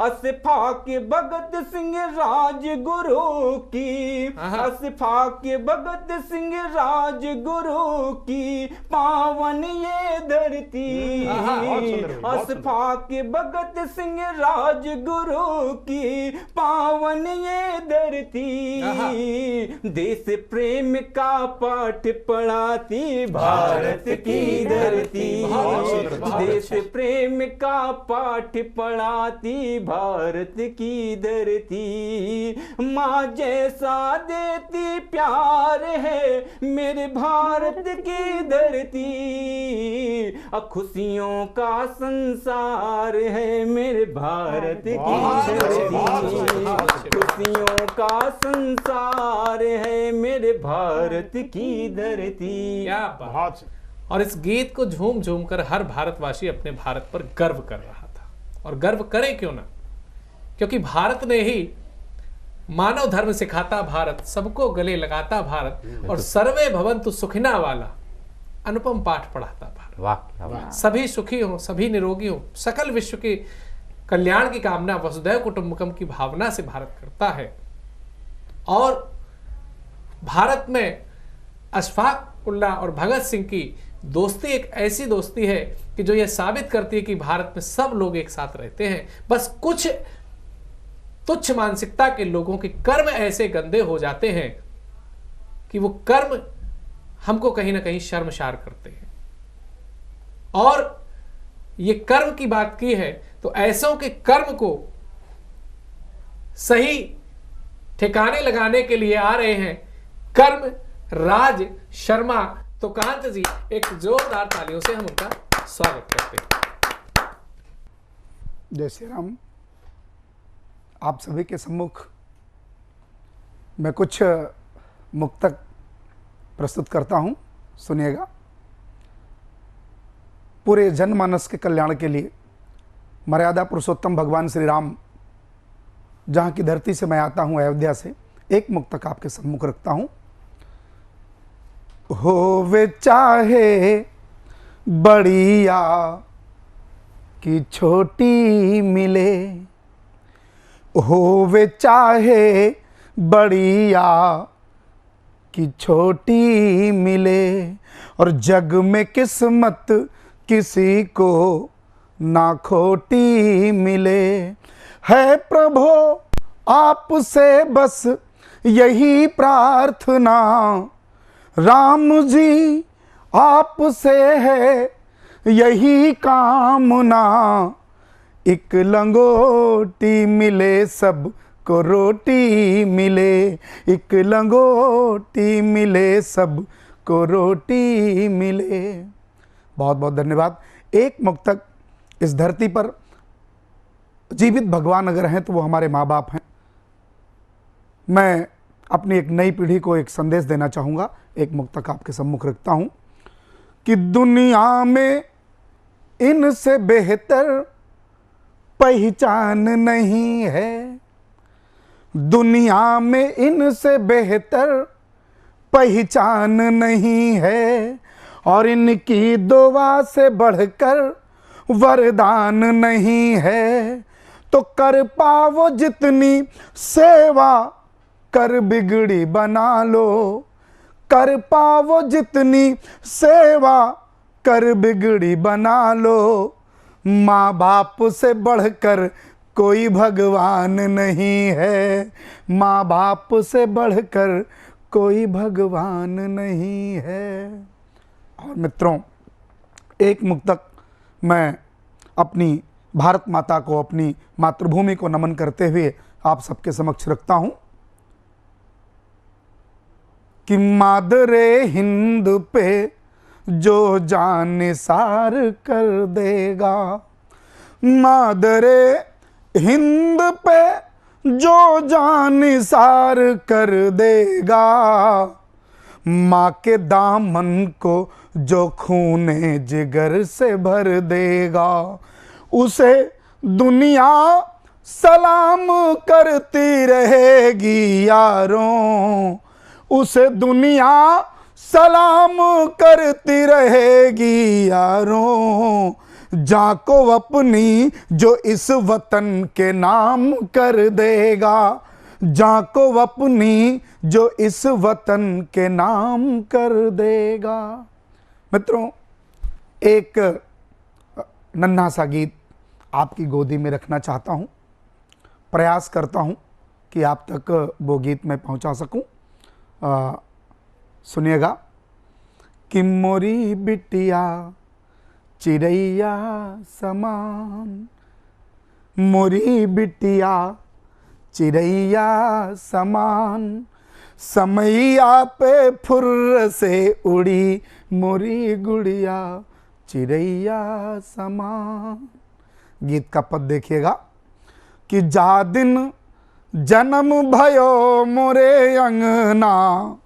S18: असफा के भगत सिंह राजगुरु की, असफा के भगत सिंह राजगुरु की पावन ये धरती, असफा के भगत सिंह राजगुरु की पावन ये धरती, देश प्रेम का पाठ पढ़ाती भारत की धरती, देश प्रेम का पाठ पढ़ाती भारत की धरती, माँ जैसा देती प्यार है मेरे भारत की धरती, खुशियों का संसार है मेरे भारत की धरती, खुशियों का संसार है मेरे भारत की धरती।
S15: क्या बात। और इस गीत को झूम झूम कर हर भारतवासी अपने भारत पर गर्व कर रहा था, और गर्व करे क्यों ना, क्योंकि भारत ने ही मानव धर्म सिखाता भारत, सबको गले लगाता भारत, और सर्वे भवन्तु सुखिना वाला अनुपम पाठ पढ़ाता भारत।
S14: वाह,
S15: सभी सुखी हो, सभी निरोगी हो, सकल विश्व के कल्याण की कामना, वसुधैव कुटुंबकम की भावना से भारत करता है। और भारत में अशफाक उल्लाह और भगत सिंह की दोस्ती एक ऐसी दोस्ती है कि जो यह साबित करती है कि भारत में सब लोग एक साथ रहते हैं, बस कुछ तुच्छ मानसिकता के लोगों के कर्म ऐसे गंदे हो जाते हैं कि वो कर्म हमको कहीं ना कहीं शर्मसार करते हैं। और ये कर्म की बात की है तो ऐसों के कर्म को सही ठिकाने लगाने के लिए आ रहे हैं कर्म राज शर्मा। तो कांत जी, एक जोरदार तालियों से हम उनका स्वागत करते हैं।
S19: जय श्री राम। आप सभी के सम्मुख मैं कुछ मुक्तक प्रस्तुत करता हूं, सुनिएगा। पूरे जनमानस के कल्याण के लिए मर्यादा पुरुषोत्तम भगवान श्री राम जहां की धरती से मैं आता हूं, अयोध्या से, एक मुक्तक आपके सम्मुख रखता हूं। होवे चाहे बड़िया कि छोटी मिले, होवे चाहे बड़िया कि छोटी मिले, और जग में किस्मत किसी को ना खोटी मिले। है प्रभो आपसे बस यही प्रार्थना, राम जी आपसे है यही कामना, एक लंगोटी मिले सबको रोटी मिले, एक लंगोटी मिले सबको रोटी मिले। बहुत बहुत धन्यवाद। एक मुक्तक इस धरती पर जीवित भगवान अगर हैं तो वो हमारे माँ बाप हैं। मैं अपनी एक नई पीढ़ी को एक संदेश देना चाहूँगा, एक मुक्तक आपके सम्मुख रखता हूँ कि दुनिया में इनसे बेहतर पहचान नहीं है, दुनिया में इनसे बेहतर पहचान नहीं है, और इनकी दुआ से बढ़कर वरदान नहीं है। तो कर पाओ जितनी सेवा कर बिगड़ी बना लो, कर पाओ जितनी सेवा कर बिगड़ी बना लो, माँ बाप से बढ़कर कोई भगवान नहीं है, माँ बाप से बढ़कर कोई भगवान नहीं है। और मित्रों, एक मुक्तक मैं अपनी भारत माता को, अपनी मातृभूमि को नमन करते हुए आप सबके समक्ष रखता हूं कि मादरे हिंद पे जो जान सार कर देगा, मादरे हिंद पे जो जान सार कर देगा, माँ के दामन को जो खूने जिगर से भर देगा, उसे दुनिया सलाम करती रहेगी यारों, उसे दुनिया सलाम करती रहेगी यारों, जाको अपनी जो इस वतन के नाम कर देगा, जाको अपनी जो इस वतन के नाम कर देगा। मित्रों, एक नन्हा सा गीत आपकी गोदी में रखना चाहता हूँ, प्रयास करता हूँ कि आप तक वो गीत मैं पहुँचा सकूँ। सुनिएगा कि मोरी बिटिया चिड़ैया समान, मोरी बिटिया चिड़ैया समान, समैया पे फुर्र से उड़ी मोरी गुड़िया चिड़ैया समान। गीत का पद देखिएगा कि जा दिन जन्म भयो मोरे अंगना,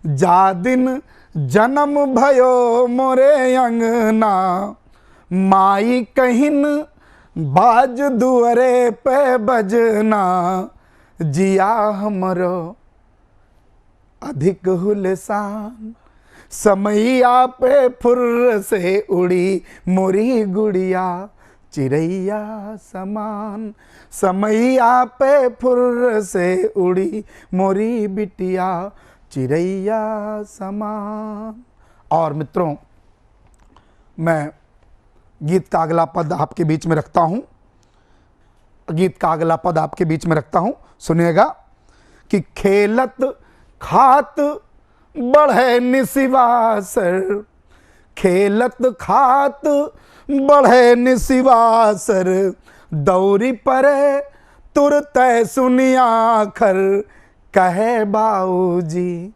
S19: जा दिन जन्म भयो मोरे अंगना, माई कहिन बाज दुअरे पे बजना, जिया हमरो अधिक हुलसान, समैया पे फुर्र से उड़ी मोरी गुड़िया चिड़ैया समान, समैया पे फुर्र से उड़ी मोरी बिटिया चिड़ैया समान। और मित्रों, मैं गीत का अगला पद आपके बीच में रखता हूँ, गीत का अगला पद आपके बीच में रखता हूँ। सुनिएगा कि खेलत खात बढ़े निसिवासर, खेलत खात बढ़े निसिवासर, दौरी परे तुरते सुनिया खर, कहे बाऊजी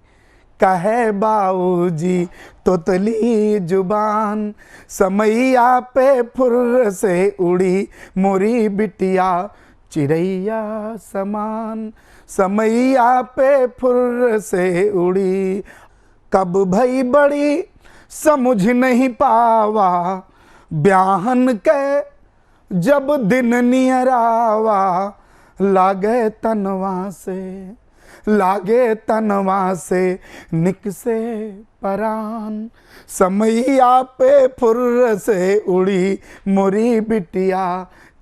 S19: कहे बाऊजी तोतली जुबान, समैया पे फुर्र से उड़ी मोरी बिटिया चिड़ैया समान, समैया पे फुर्र से उड़ी। कब भई बड़ी समझ नहीं पावा, ब्याहन के जब दिन नियरावा, लागे तनवा से लागे तनवा से निकसे परान, समैया पे फुर्र से उड़ी मोरी बिटिया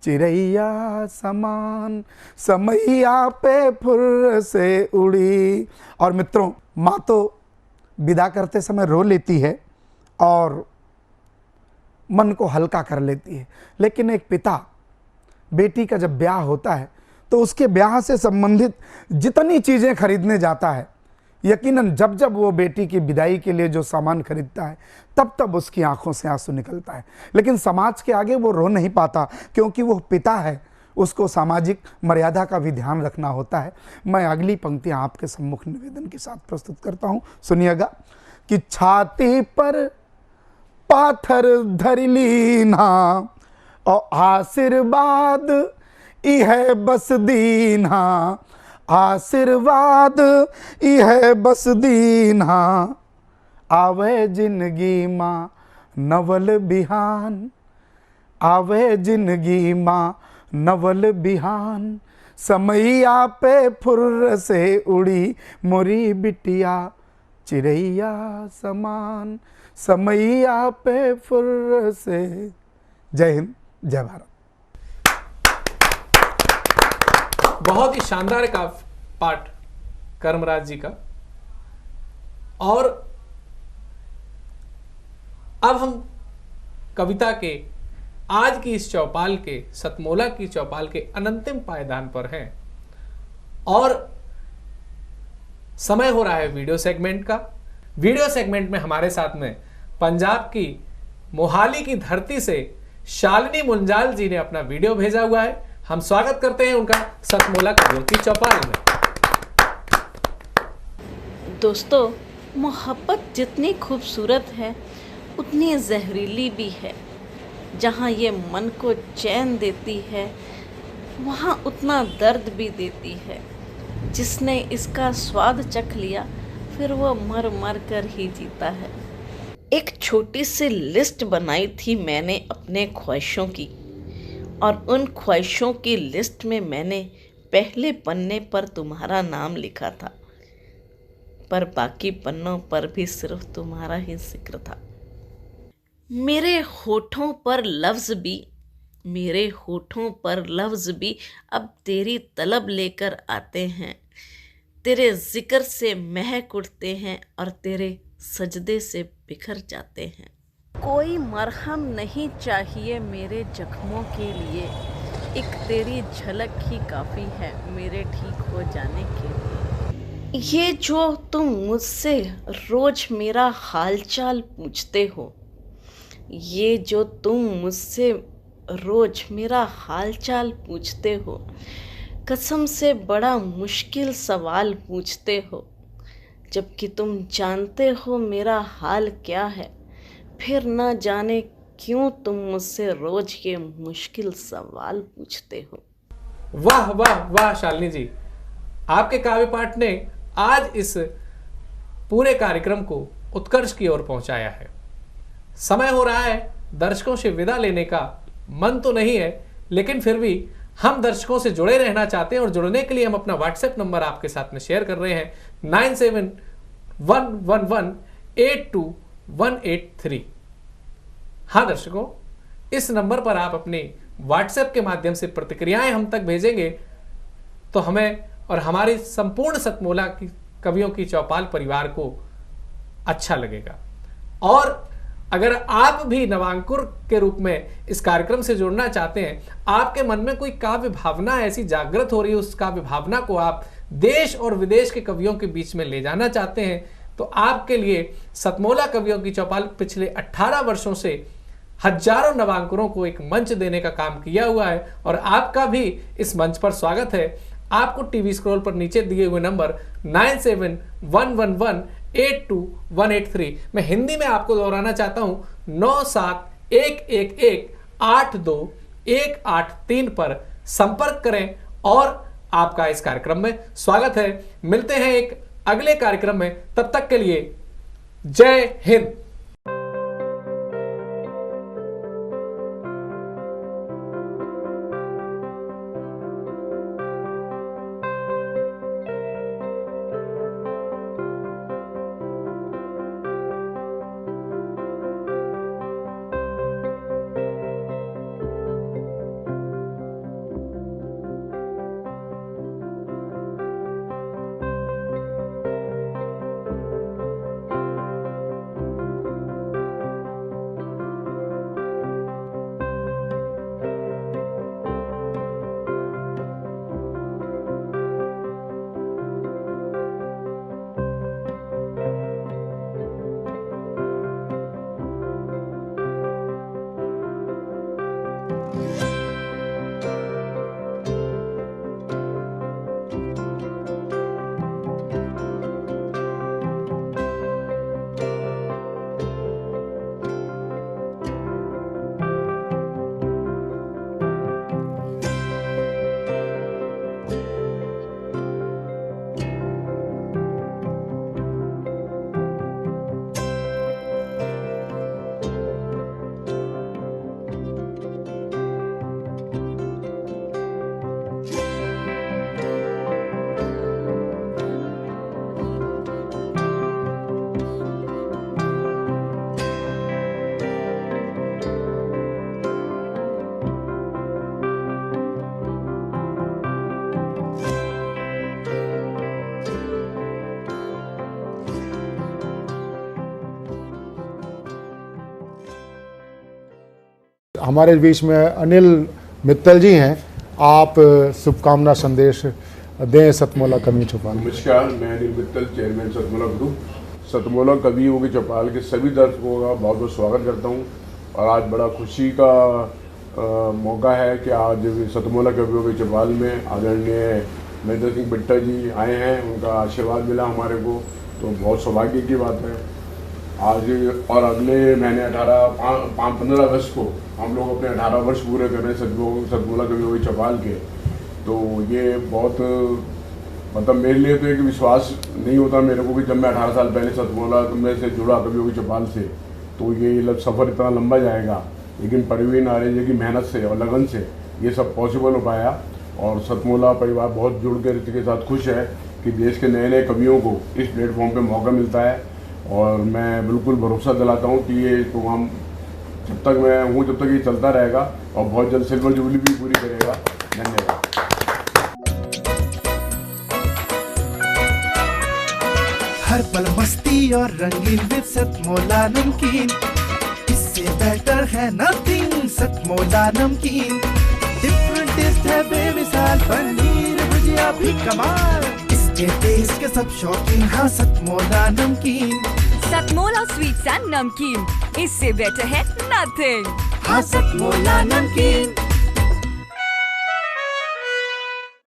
S19: चिड़ैया समान, समैया पे फुर्र से उड़ी। और मित्रों, माँ तो विदा करते समय रो लेती है और मन को हल्का कर लेती है, लेकिन एक पिता बेटी का जब ब्याह होता है तो उसके ब्याह से संबंधित जितनी चीज़ें खरीदने जाता है, यकीनन जब जब वो बेटी की विदाई के लिए जो सामान खरीदता है तब तब उसकी आंखों से आंसू निकलता है, लेकिन समाज के आगे वो रो नहीं पाता क्योंकि वो पिता है, उसको सामाजिक मर्यादा का भी ध्यान रखना होता है। मैं अगली पंक्तियां आपके सम्मुख निवेदन के साथ प्रस्तुत करता हूं, सुनिएगा कि छाती पर पाथर धरली ना और आशीर्वाद इह बस दीना, आशीर्वाद इह बस दीना, आवे जिंदगी माँ नवल बिहान, आवे जिंदगी माँ नवल बिहान, समैया पे फुर्र से उड़ी मोरी बिटिया चिड़ैया समान, समैया पे फुर्र से। जय हिंद, जय भारत।
S15: बहुत ही शानदार का पाठ कर्मराज जी का। और अब हम कविता के आज की इस चौपाल के, सतमोला की चौपाल के अनंतिम पायदान पर हैं और समय हो रहा है वीडियो सेगमेंट का। वीडियो सेगमेंट में हमारे साथ में पंजाब की मोहाली की धरती से शालिनी मुंजाल जी ने अपना वीडियो भेजा हुआ है। हम स्वागत करते हैं उनका सतमोला कवियों की चौपाल में।
S20: दोस्तों, मोहब्बत जितनी खूबसूरत है उतनी जहरीली भी है। जहाँ ये मन को चैन देती है वहाँ उतना दर्द भी देती है। जिसने इसका स्वाद चख लिया फिर वो मर मर कर ही जीता है। एक छोटी सी लिस्ट बनाई थी मैंने अपने ख्वाहिशों की, और उन ख्वाहिशों की लिस्ट में मैंने पहले पन्ने पर तुम्हारा नाम लिखा था, पर बाकी पन्नों पर भी सिर्फ तुम्हारा ही जिक्र था। मेरे होठों पर लफ्ज़ भी, मेरे होठों पर लफ्ज़ भी अब तेरी तलब लेकर आते हैं। तेरे जिक्र से महक उठते हैं और तेरे सजदे से बिखर जाते हैं। कोई मरहम नहीं चाहिए मेरे जख्मों के लिए, एक तेरी झलक ही काफ़ी है मेरे ठीक हो जाने के लिए। ये जो तुम मुझसे रोज़ मेरा हालचाल पूछते हो, ये जो तुम मुझसे रोज़ मेरा हालचाल पूछते हो, कसम से बड़ा मुश्किल सवाल पूछते हो। जबकि तुम जानते हो मेरा हाल क्या है, फिर ना जाने क्यों तुम मुझसे रोज ये मुश्किल सवाल पूछते हो।
S15: वाह वाह वाह शालिनी जी, आपके काव्य पाठ ने आज इस पूरे कार्यक्रम को उत्कर्ष की ओर पहुंचाया है। समय हो रहा है दर्शकों से विदा लेने का। मन तो नहीं है, लेकिन फिर भी हम दर्शकों से जुड़े रहना चाहते हैं और जुड़ने के लिए हम अपना व्हाट्सएप नंबर आपके साथ में शेयर कर रहे हैं 9711182183। हाँ दर्शकों, इस नंबर पर आप अपने व्हाट्सएप के माध्यम से प्रतिक्रियाएं हम तक भेजेंगे तो हमें और हमारी संपूर्ण सतमोला की कवियों की चौपाल परिवार को अच्छा लगेगा। और अगर आप भी नवांकुर के रूप में इस कार्यक्रम से जुड़ना चाहते हैं, आपके मन में कोई काव्य भावना ऐसी जागृत हो रही है, उस काव्य भावना को आप देश और विदेश के कवियों के बीच में ले जाना चाहते हैं, तो आपके लिए सतमोला कवियों की चौपाल पिछले 18 वर्षों से हजारों नवांकुरों को एक मंच देने का काम किया हुआ है और आपका भी इस मंच पर स्वागत है। आपको टीवी स्क्रॉल पर नीचे दिए हुए नंबर 9711182183, मैं हिंदी में आपको दोहराना चाहता हूं, 9711182183 पर संपर्क करें और आपका इस कार्यक्रम में स्वागत है। मिलते हैं एक अगले कार्यक्रम में, तब तक के लिए जय हिंद।
S4: हमारे बीच में अनिल मित्तल जी हैं, आप शुभकामना संदेश दें सतमोला कवि चौपाल।
S21: नमस्कार, मैं अनिल मित्तल, चेयरमैन सतमोला ग्रुप। सतमोला कवियों की चौपाल के सभी दर्शकों का बहुत बहुत स्वागत करता हूं। और आज बड़ा खुशी का मौका है कि आज सतमोला कवियों की चौपाल में आदरणीय महेंद्र सिंह बिट्टा जी आए हैं, उनका आशीर्वाद मिला हमारे को, तो बहुत सौभाग्य की बात है आज। और अगले महीने 15 अगस्त को हम लोग अपने 18 वर्ष पूरे कर रहे हैं सतमोला कवियों की चौपाल के। तो ये बहुत मतलब मेरे लिए तो एक विश्वास नहीं होता मेरे को कि जब मैं 18 साल पहले सतमोला में से जुड़ा कवियों की चौपाल से, तो ये सफ़र इतना लंबा जाएगा, लेकिन परवीन आर्य जी की मेहनत से और लगन से ये सब पॉसिबल हो पाया। और सतमोला परिवार बहुत जुड़ कर इसके साथ खुश है कि देश के नए नए कवियों को इस प्लेटफॉर्म पे मौका मिलता है। और मैं बिल्कुल भरोसा दिलाता हूँ कि ये प्रोग्राम जब तक मैं हूँ जब तक ये चलता रहेगा और बहुत जल्द सिल्वर जुबली भी पूरी करेगा। धन्यवाद।
S22: हर पल मस्ती और रंगीन विद सतमोला नमकीन, इससे बेटर है नथिंग। सतमोला नमकीन डिफरेंट टेस्ट है बेमिसाल, पनीर भुजिया भी कमाल, इसके टेस्ट के सब शौकीन। हाँ सतमोला नमकीन,
S23: सतमोला स्वीट्स एंड नमकीन, इससे बेटर है नथिंग।
S22: हाँ सतमोला नमकीन।